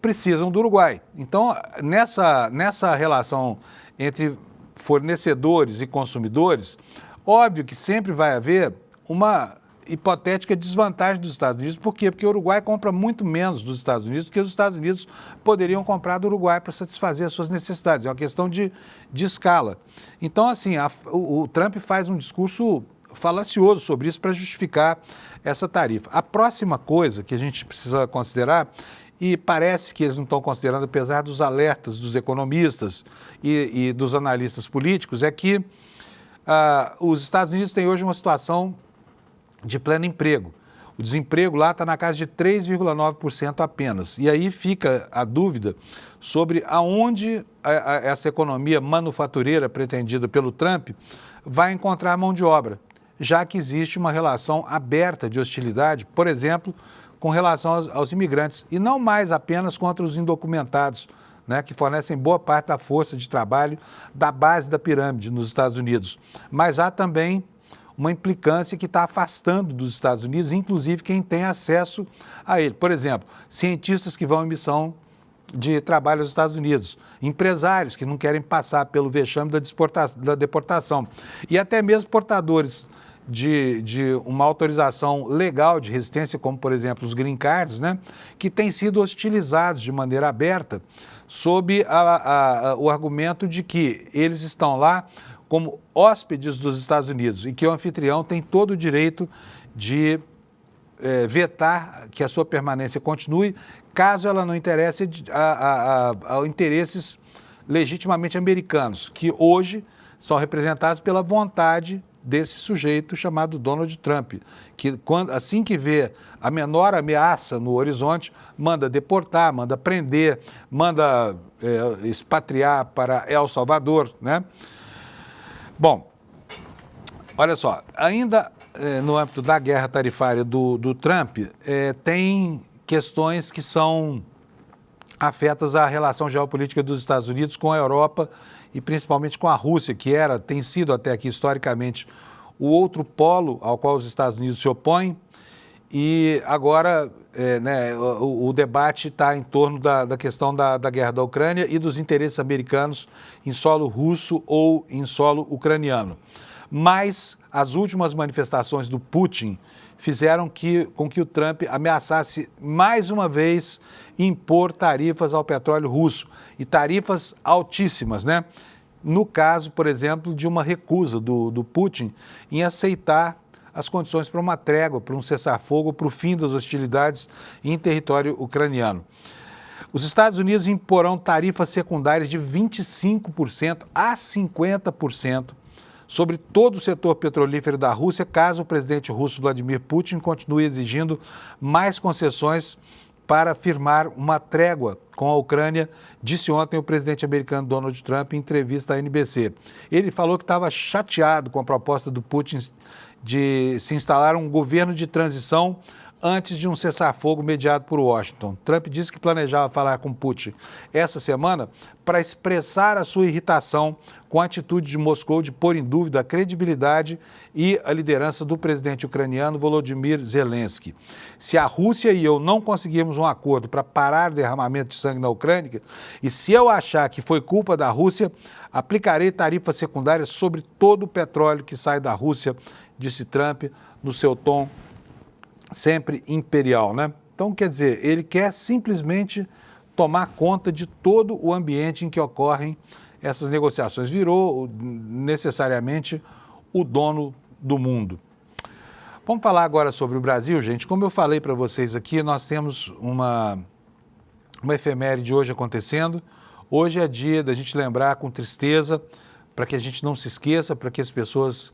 precisam do Uruguai. Então, nessa relação entre fornecedores e consumidores, óbvio que sempre vai haver uma hipotética desvantagem dos Estados Unidos. Por quê? Porque o Uruguai compra muito menos dos Estados Unidos do que os Estados Unidos poderiam comprar do Uruguai para satisfazer as suas necessidades. É uma questão de escala. Então, assim, o Trump faz um discurso falacioso sobre isso para justificar essa tarifa. A próxima coisa que a gente precisa considerar, e parece que eles não estão considerando, apesar dos alertas dos economistas e dos analistas políticos, é que os Estados Unidos têm hoje uma situação de pleno emprego. O desemprego lá está na casa de 3,9% apenas. E aí fica a dúvida sobre aonde essa economia manufatureira pretendida pelo Trump vai encontrar mão de obra, já que existe uma relação aberta de hostilidade, por exemplo, com relação aos imigrantes, e não mais apenas contra os indocumentados, né, que fornecem boa parte da força de trabalho da base da pirâmide nos Estados Unidos. Mas há também uma implicância que está afastando dos Estados Unidos, inclusive quem tem acesso a ele. Por exemplo, cientistas que vão em missão de trabalho aos Estados Unidos, empresários que não querem passar pelo vexame da deportação e até mesmo portadores de uma autorização legal de residência, como, por exemplo, os green cards, né, que têm sido hostilizados de maneira aberta sob o argumento de que eles estão lá como hóspedes dos Estados Unidos e que o anfitrião tem todo o direito de vetar que a sua permanência continue, caso ela não interesse a interesses legitimamente americanos, que hoje são representados pela vontade desse sujeito chamado Donald Trump, que assim que vê a menor ameaça no horizonte, manda deportar, manda prender, manda expatriar para El Salvador, né? Bom, olha só, ainda no âmbito da guerra tarifária do Trump, tem questões que são afetas à relação geopolítica dos Estados Unidos com a Europa e principalmente com a Rússia, que tem sido até aqui historicamente o outro polo ao qual os Estados Unidos se opõem, e agora o debate está em torno da questão da guerra da Ucrânia e dos interesses americanos em solo russo ou em solo ucraniano. Mas as últimas manifestações do Putin fizeram com que o Trump ameaçasse mais uma vez impor tarifas ao petróleo russo, e tarifas altíssimas, né? no caso, por exemplo, de uma recusa do Putin em aceitar as condições para uma trégua, para um cessar-fogo, para o fim das hostilidades em território ucraniano. Os Estados Unidos imporão tarifas secundárias de 25% a 50% sobre todo o setor petrolífero da Rússia, caso o presidente russo Vladimir Putin continue exigindo mais concessões para firmar uma trégua com a Ucrânia, disse ontem o presidente americano Donald Trump em entrevista à NBC. Ele falou que estava chateado com a proposta do Putin de se instalar um governo de transição antes de um cessar-fogo mediado por Washington. Trump disse que planejava falar com Putin essa semana para expressar a sua irritação com a atitude de Moscou de pôr em dúvida a credibilidade e a liderança do presidente ucraniano Volodymyr Zelensky. Se a Rússia e eu não conseguirmos um acordo para parar o derramamento de sangue na Ucrânia, e se eu achar que foi culpa da Rússia, aplicarei tarifas secundárias sobre todo o petróleo que sai da Rússia, disse Trump no seu tom sempre imperial, né? Então, quer dizer, ele quer simplesmente tomar conta de todo o ambiente em que ocorrem essas negociações. Virou necessariamente o dono do mundo. Vamos falar agora sobre o Brasil, gente. Como eu falei para vocês aqui, nós temos uma efeméride hoje acontecendo. Hoje é dia da gente lembrar com tristeza, para que a gente não se esqueça, para que as pessoas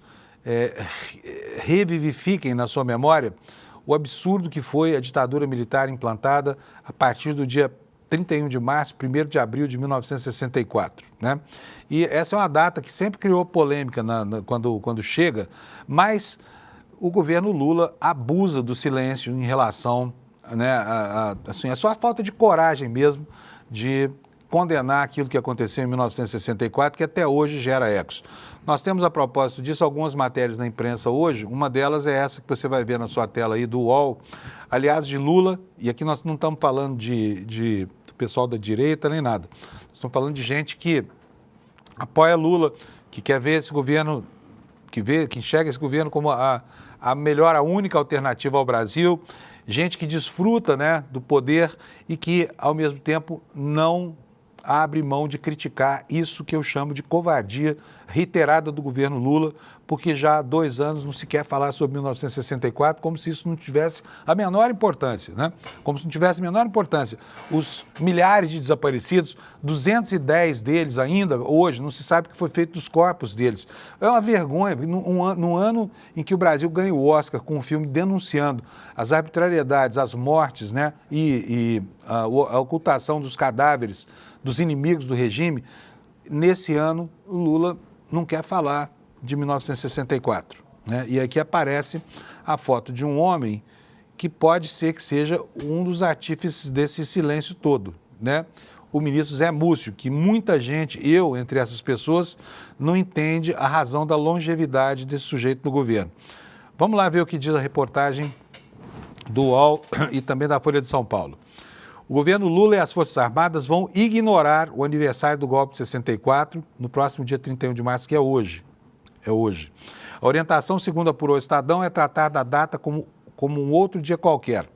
revivifiquem na sua memória o absurdo que foi a ditadura militar implantada a partir do dia 31 de março, 1º de abril de 1964, né? E essa é uma data que sempre criou polêmica quando chega, mas o governo Lula abusa do silêncio em relação, né, assim, é só a falta de coragem mesmo de condenar aquilo que aconteceu em 1964, que até hoje gera ecos. Nós temos, a propósito disso, algumas matérias na imprensa hoje. Uma delas é essa que você vai ver na sua tela aí do UOL, aliás, de Lula, e aqui nós não estamos falando do pessoal da direita nem nada. Nós estamos falando de gente que apoia Lula, que quer ver esse governo, que enxerga esse governo como a melhor, a única alternativa ao Brasil, gente que desfruta, né, do poder e que, ao mesmo tempo, não abre mão de criticar isso que eu chamo de covardia reiterada do governo Lula, porque já há 2 anos não se quer falar sobre 1964, como se isso não tivesse a menor importância, né? Como se não tivesse a menor importância. Os milhares de desaparecidos, 210 deles ainda, hoje, não se sabe o que foi feito dos corpos deles. É uma vergonha, num ano em que o Brasil ganha o Oscar com um filme denunciando as arbitrariedades, as mortes, né? E a ocultação dos cadáveres dos inimigos do regime, nesse ano o Lula não quer falar de 1964, né? E aqui aparece a foto de um homem que pode ser que seja um dos artífices desse silêncio todo, né? O ministro Zé Múcio, que muita gente, eu entre essas pessoas, não entende a razão da longevidade desse sujeito no governo. Vamos lá ver o que diz a reportagem do UOL e também da Folha de São Paulo. O governo Lula e as Forças Armadas vão ignorar o aniversário do golpe de 64 no próximo dia 31 de março, que é hoje. É hoje. A orientação, segundo apurou o Estadão, é tratar da data como um outro dia qualquer.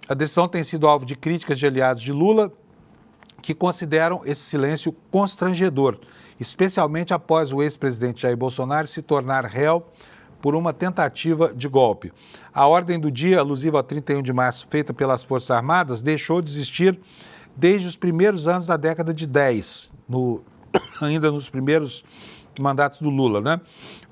A decisão tem sido alvo de críticas de aliados de Lula, que consideram esse silêncio constrangedor, especialmente após o ex-presidente Jair Bolsonaro se tornar réu por uma tentativa de golpe. A ordem do dia, alusiva a 31 de março, feita pelas Forças Armadas, deixou de existir desde os primeiros anos da década de 10, ainda nos primeiros mandatos do Lula, né?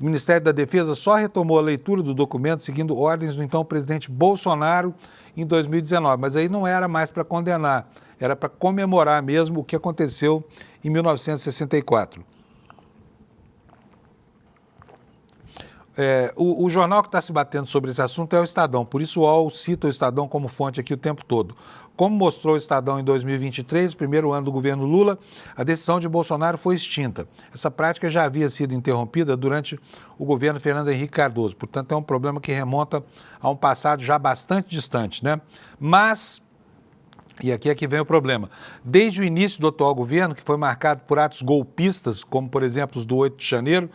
O Ministério da Defesa só retomou a leitura do documento seguindo ordens do então presidente Bolsonaro em 2019, mas aí não era mais para condenar, era para comemorar mesmo o que aconteceu em 1964. O jornal que está se batendo sobre esse assunto é o Estadão, por isso o UOL cita o Estadão como fonte aqui o tempo todo. Como mostrou o Estadão em 2023, primeiro ano do governo Lula, a decisão de Bolsonaro foi extinta. Essa prática já havia sido interrompida durante o governo Fernando Henrique Cardoso, portanto é um problema que remonta a um passado já bastante distante, né? Mas, e aqui é que vem o problema, desde o início do atual governo, que foi marcado por atos golpistas, como por exemplo os do 8 de janeiro,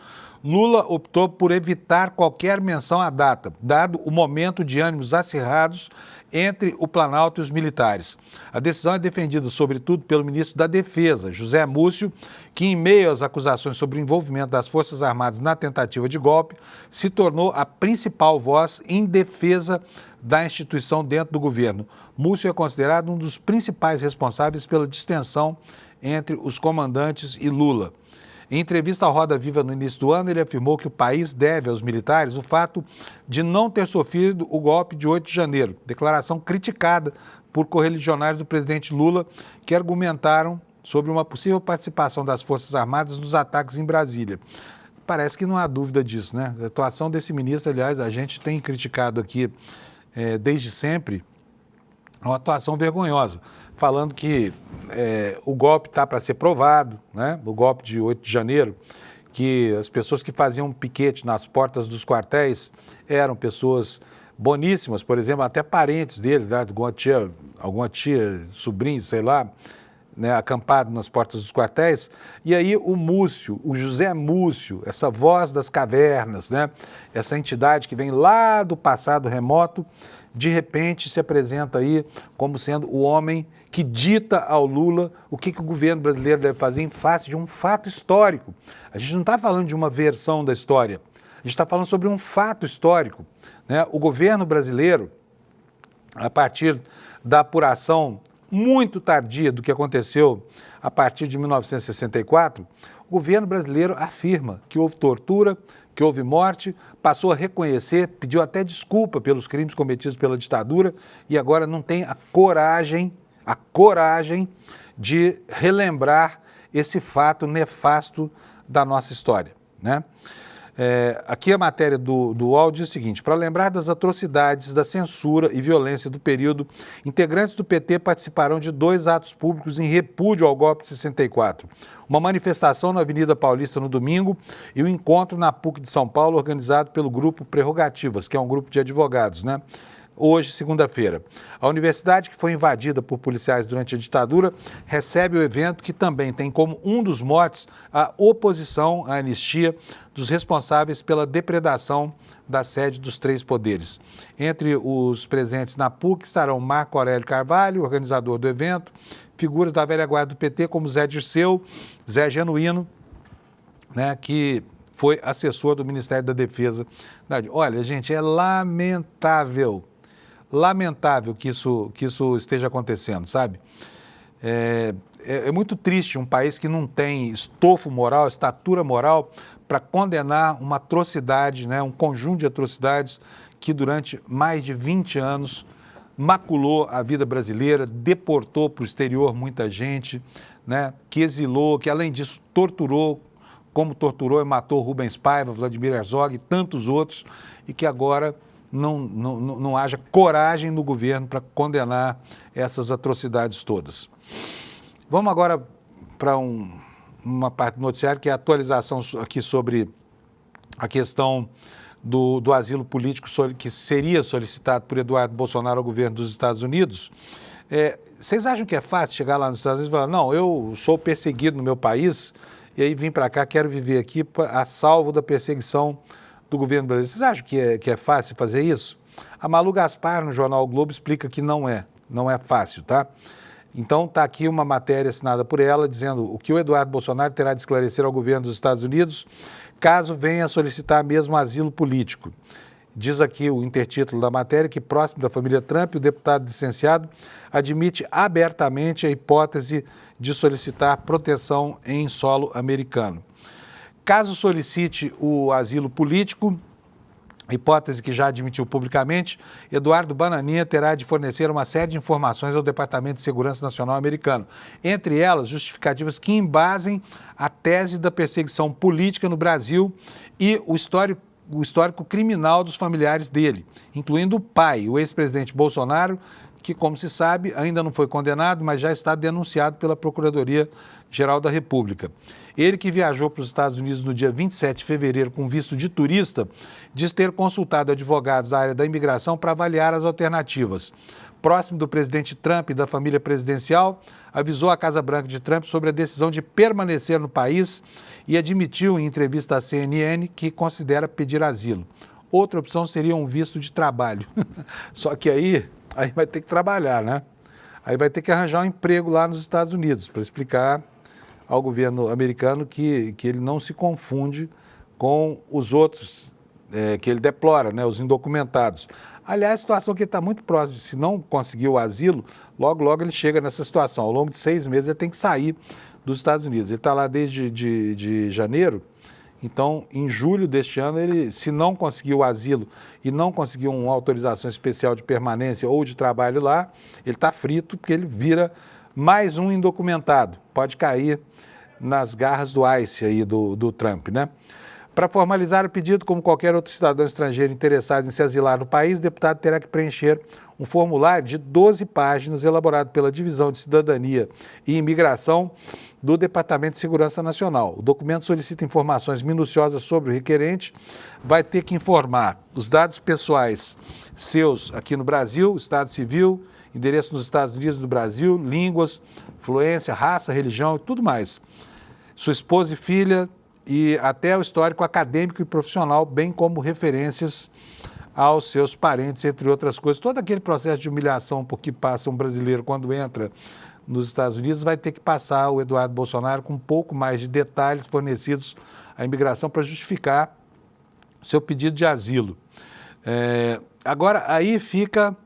Lula optou por evitar qualquer menção à data, dado o momento de ânimos acirrados entre o Planalto e os militares. A decisão é defendida, sobretudo, pelo ministro da Defesa, José Múcio, que, em meio às acusações sobre o envolvimento das Forças Armadas na tentativa de golpe, se tornou a principal voz em defesa da instituição dentro do governo. Múcio é considerado um dos principais responsáveis pela distensão entre os comandantes e Lula. Em entrevista ao Roda Viva no início do ano, ele afirmou que o país deve aos militares o fato de não ter sofrido o golpe de 8 de janeiro, declaração criticada por correligionários do presidente Lula, que argumentaram sobre uma possível participação das Forças Armadas nos ataques em Brasília. Parece que não há dúvida disso, né? A atuação desse ministro, aliás, a gente tem criticado aqui desde sempre, uma atuação vergonhosa, falando que o golpe está para ser provado, né? O golpe de 8 de janeiro, que as pessoas que faziam piquete nas portas dos quartéis eram pessoas boníssimas, por exemplo, até parentes dele, né? Alguma tia, sobrinho, sei lá, né? Acampado nas portas dos quartéis. E aí o Múcio, o José Múcio, essa voz das cavernas, né? Essa entidade que vem lá do passado remoto, de repente se apresenta aí como sendo o homem que dita ao Lula o que o governo brasileiro deve fazer em face de um fato histórico. A gente não está falando de uma versão da história, a gente está falando sobre um fato histórico, né? O governo brasileiro, a partir da apuração muito tardia do que aconteceu a partir de 1964, o governo brasileiro afirma que houve tortura, que houve morte, passou a reconhecer, pediu até desculpa pelos crimes cometidos pela ditadura e agora não tem a coragem de relembrar esse fato nefasto da nossa história, né? Aqui a matéria do UOL diz o seguinte: para lembrar das atrocidades, da censura e violência do período, integrantes do PT participarão de 2 atos públicos em repúdio ao golpe de 64. Uma manifestação na Avenida Paulista no domingo e o encontro na PUC de São Paulo, organizado pelo Grupo Prerrogativas, que é um grupo de advogados, né? Hoje, segunda-feira. A universidade, que foi invadida por policiais durante a ditadura, recebe o evento, que também tem como um dos motes a oposição à anistia dos responsáveis pela depredação da sede dos 3 poderes. Entre os presentes na PUC estarão Marco Aurélio Carvalho, organizador do evento, figuras da velha guarda do PT como Zé Dirceu, Zé Genuíno, né, que foi assessor do Ministério da Defesa. Olha, gente, é lamentável que isso esteja acontecendo, sabe? É muito triste um país que não tem estofo moral, estatura moral para condenar uma atrocidade, né, um conjunto de atrocidades que durante mais de 20 anos maculou a vida brasileira, deportou para o exterior muita gente, né, que exilou, que além disso torturou, como torturou e matou Rubens Paiva, Vladimir Herzog e tantos outros, e que agora não haja coragem no governo para condenar essas atrocidades todas. Vamos agora para uma parte do noticiário, que é a atualização aqui sobre a questão do asilo político que seria solicitado por Eduardo Bolsonaro ao governo dos Estados Unidos. Vocês acham que é fácil chegar lá nos Estados Unidos e falar: não, eu sou perseguido no meu país e aí vim para cá, quero viver aqui a salvo da perseguição do governo brasileiro? Vocês acham que é fácil fazer isso? A Malu Gaspar, no jornal o Globo, explica que não é fácil, tá? Então está aqui uma matéria assinada por ela dizendo o que o Eduardo Bolsonaro terá de esclarecer ao governo dos Estados Unidos caso venha solicitar mesmo asilo político. Diz aqui o intertítulo da matéria que, próximo da família Trump, o deputado licenciado admite abertamente a hipótese de solicitar proteção em solo americano. Caso solicite o asilo político, hipótese que já admitiu publicamente, Eduardo Bananinha terá de fornecer uma série de informações ao Departamento de Segurança Nacional americano, entre elas justificativas que embasem a tese da perseguição política no Brasil e o histórico criminal dos familiares dele, incluindo o pai, o ex-presidente Bolsonaro, que, como se sabe, ainda não foi condenado, mas já está denunciado pela Procuradoria-Geral da República. Ele, que viajou para os Estados Unidos no dia 27 de fevereiro com visto de turista, diz ter consultado advogados da área da imigração para avaliar as alternativas. Próximo do presidente Trump e da família presidencial, avisou a Casa Branca de Trump sobre a decisão de permanecer no país e admitiu em entrevista à CNN que considera pedir asilo. Outra opção seria um visto de trabalho. Só que aí aí vai ter que trabalhar, né? Aí vai ter que arranjar um emprego lá nos Estados Unidos para explicar ao governo americano que ele não se confunde com os outros que ele deplora, né, os indocumentados. Aliás, a situação que ele está muito próximo, se não conseguir o asilo, logo, logo ele chega nessa situação. Ao longo de 6 meses ele tem que sair dos Estados Unidos. Ele está lá desde de janeiro, então em julho deste ano, ele, se não conseguir o asilo e não conseguir uma autorização especial de permanência ou de trabalho lá, ele está frito porque ele vira mais um indocumentado. Pode cair nas garras do ICE aí do Trump, né? Para formalizar o pedido, como qualquer outro cidadão estrangeiro interessado em se asilar no país, o deputado terá que preencher um formulário de 12 páginas elaborado pela Divisão de Cidadania e Imigração do Departamento de Segurança Nacional. O documento solicita informações minuciosas sobre o requerente, vai ter que informar os dados pessoais seus aqui no Brasil, estado civil, endereço nos Estados Unidos do Brasil, línguas, fluência, raça, religião e tudo mais. Sua esposa e filha, e até o histórico acadêmico e profissional, bem como referências aos seus parentes, entre outras coisas. Todo aquele processo de humilhação por que passa um brasileiro quando entra nos Estados Unidos vai ter que passar o Eduardo Bolsonaro com um pouco mais de detalhes fornecidos à imigração para justificar seu pedido de asilo. Agora, aí fica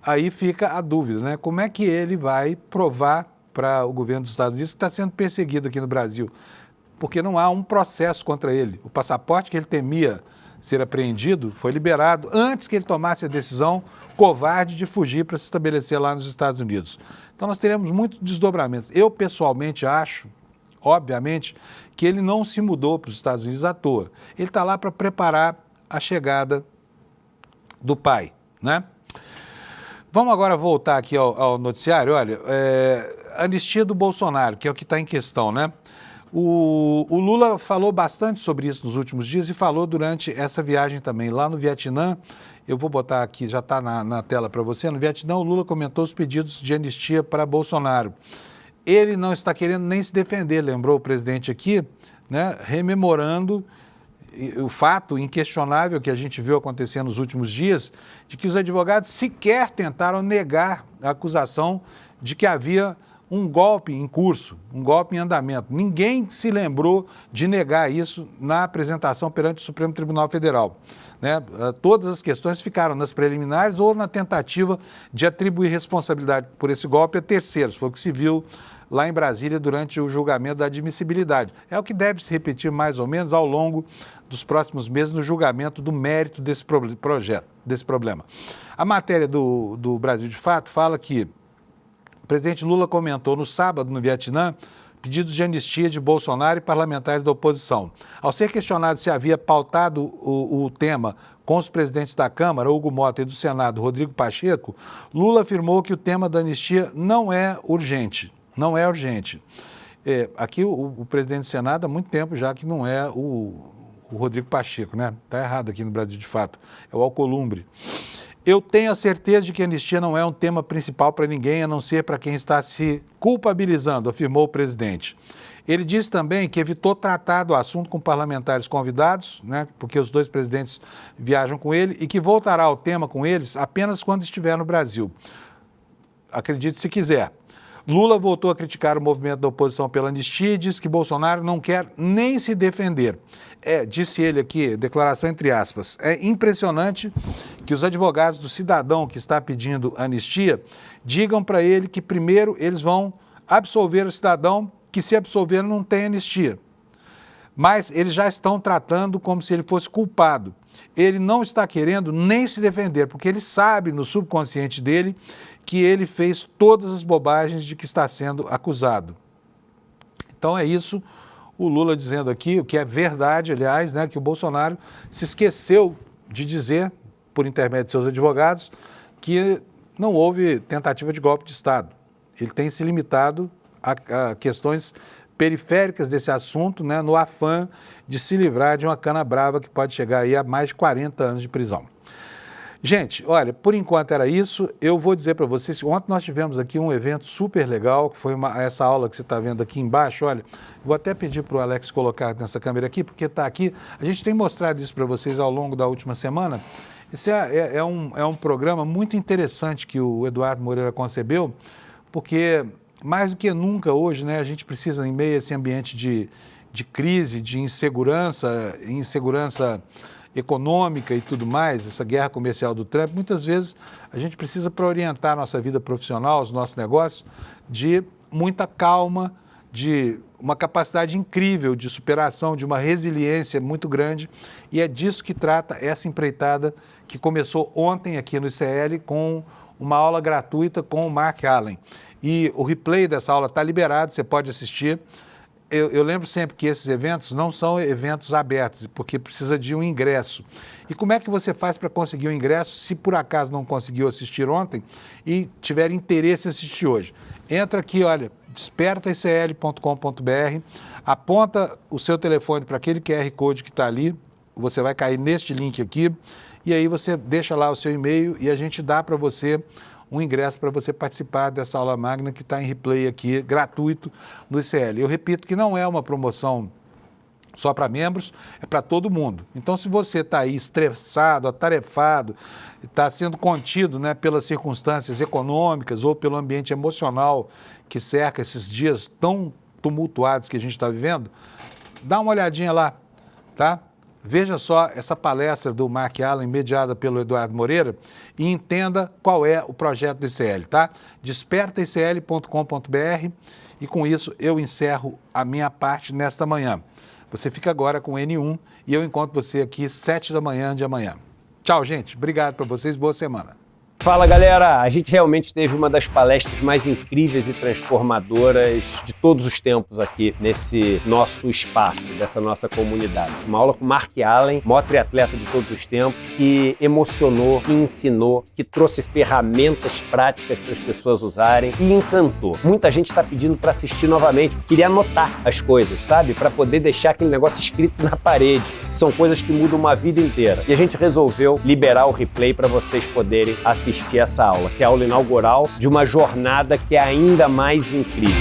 a dúvida, né? Como é que ele vai provar para o governo dos Estados Unidos que está sendo perseguido aqui no Brasil? Porque não há um processo contra ele. O passaporte que ele temia ser apreendido foi liberado antes que ele tomasse a decisão covarde de fugir para se estabelecer lá nos Estados Unidos. Então nós teremos muitos desdobramentos. Eu pessoalmente acho, obviamente, que ele não se mudou para os Estados Unidos à toa. Ele está lá para preparar a chegada do pai, né? Vamos agora voltar aqui ao noticiário. Olha, anistia do Bolsonaro, que é o que está em questão, né? O Lula falou bastante sobre isso nos últimos dias e falou durante essa viagem também. Lá no Vietnã, eu vou botar aqui, já está na tela para você, no Vietnã o Lula comentou os pedidos de anistia para Bolsonaro. Ele não está querendo nem se defender, lembrou o presidente aqui, né, rememorando o fato inquestionável que a gente viu acontecer nos últimos dias, de que os advogados sequer tentaram negar a acusação de que havia um golpe em curso, um golpe em andamento. Ninguém se lembrou de negar isso na apresentação perante o Supremo Tribunal Federal, né? Todas as questões ficaram nas preliminares ou na tentativa de atribuir responsabilidade por esse golpe a terceiros. Foi o que se viu lá em Brasília durante o julgamento da admissibilidade. É o que deve se repetir mais ou menos ao longo dos próximos meses no julgamento do mérito desse problema. A matéria do Brasil de Fato fala que o presidente Lula comentou no sábado, no Vietnã, pedidos de anistia de Bolsonaro e parlamentares da oposição. Ao ser questionado se havia pautado o tema com os presidentes da Câmara, Hugo Mota, e do Senado, Rodrigo Pacheco, Lula afirmou que o tema da anistia não é urgente. Não é urgente. Aqui o presidente do Senado há muito tempo já que não é o Rodrigo Pacheco, né? Está errado aqui no Brasil de Fato. É o Alcolumbre. Eu tenho a certeza de que a anistia não é um tema principal para ninguém, a não ser para quem está se culpabilizando, afirmou o presidente. Ele disse também que evitou tratar do assunto com parlamentares convidados, né, porque os dois presidentes viajam com ele, e que voltará ao tema com eles apenas quando estiver no Brasil. Acredite se quiser. Lula voltou a criticar o movimento da oposição pela anistia e disse que Bolsonaro não quer nem se defender. Disse ele aqui, declaração entre aspas, é impressionante que os advogados do cidadão que está pedindo anistia digam para ele que primeiro eles vão absolver o cidadão, que se absolver não tem anistia. Mas eles já estão tratando como se ele fosse culpado. Ele não está querendo nem se defender, porque ele sabe no subconsciente dele que ele fez todas as bobagens de que está sendo acusado. Então é isso, o Lula dizendo aqui, o que é verdade, aliás, né, que o Bolsonaro se esqueceu de dizer, por intermédio de seus advogados, que não houve tentativa de golpe de Estado. Ele tem se limitado a questões periféricas desse assunto, né, no afã de se livrar de uma cana brava que pode chegar aí a mais de 40 anos de prisão. Gente, olha, por enquanto era isso. Eu vou dizer para vocês, ontem nós tivemos aqui um evento super legal, que foi essa aula que você está vendo aqui embaixo. Olha, vou até pedir para o Alex colocar nessa câmera aqui, porque está aqui. A gente tem mostrado isso para vocês ao longo da última semana. Esse é um programa muito interessante que o Eduardo Moreira concebeu, porque mais do que nunca hoje, né, a gente precisa, em meio a esse ambiente de crise, de insegurança econômica e tudo mais, essa guerra comercial do Trump, muitas vezes a gente precisa, para orientar a nossa vida profissional, os nossos negócios, de muita calma, de uma capacidade incrível de superação, de uma resiliência muito grande, e é disso que trata essa empreitada que começou ontem aqui no ICL com uma aula gratuita com o Mark Allen. E o replay dessa aula está liberado, você pode assistir. Eu lembro sempre que esses eventos não são eventos abertos, porque precisa de um ingresso. E como é que você faz para conseguir o ingresso se por acaso não conseguiu assistir ontem e tiver interesse em assistir hoje? Entra aqui, olha, despertaicl.com.br, aponta o seu telefone para aquele QR Code que está ali, você vai cair neste link aqui, e aí você deixa lá o seu e-mail e a gente dá para você um ingresso para você participar dessa aula magna que está em replay aqui, gratuito, no ICL. Eu repito que não é uma promoção só para membros, é para todo mundo. Então, se você está aí estressado, atarefado, está sendo contido, né, pelas circunstâncias econômicas ou pelo ambiente emocional que cerca esses dias tão tumultuados que a gente está vivendo, dá uma olhadinha lá, tá? Veja só essa palestra do Mark Allen, mediada pelo Eduardo Moreira, e entenda qual é o projeto do ICL, tá? Despertaicl.com.br, e com isso eu encerro a minha parte nesta manhã. Você fica agora com o N1 e eu encontro você aqui 7 da manhã de amanhã. Tchau, gente. Obrigado para vocês. Boa semana. Fala, galera! A gente realmente teve uma das palestras mais incríveis e transformadoras de todos os tempos aqui nesse nosso espaço, dessa nossa comunidade. Uma aula com Mark Allen, maior triatleta de todos os tempos, que emocionou, que ensinou, que trouxe ferramentas práticas para as pessoas usarem e encantou. Muita gente está pedindo para assistir novamente, queria anotar as coisas, sabe? Para poder deixar aquele negócio escrito na parede. São coisas que mudam uma vida inteira. E a gente resolveu liberar o replay para vocês poderem assistir essa aula, que é a aula inaugural de uma jornada que é ainda mais incrível.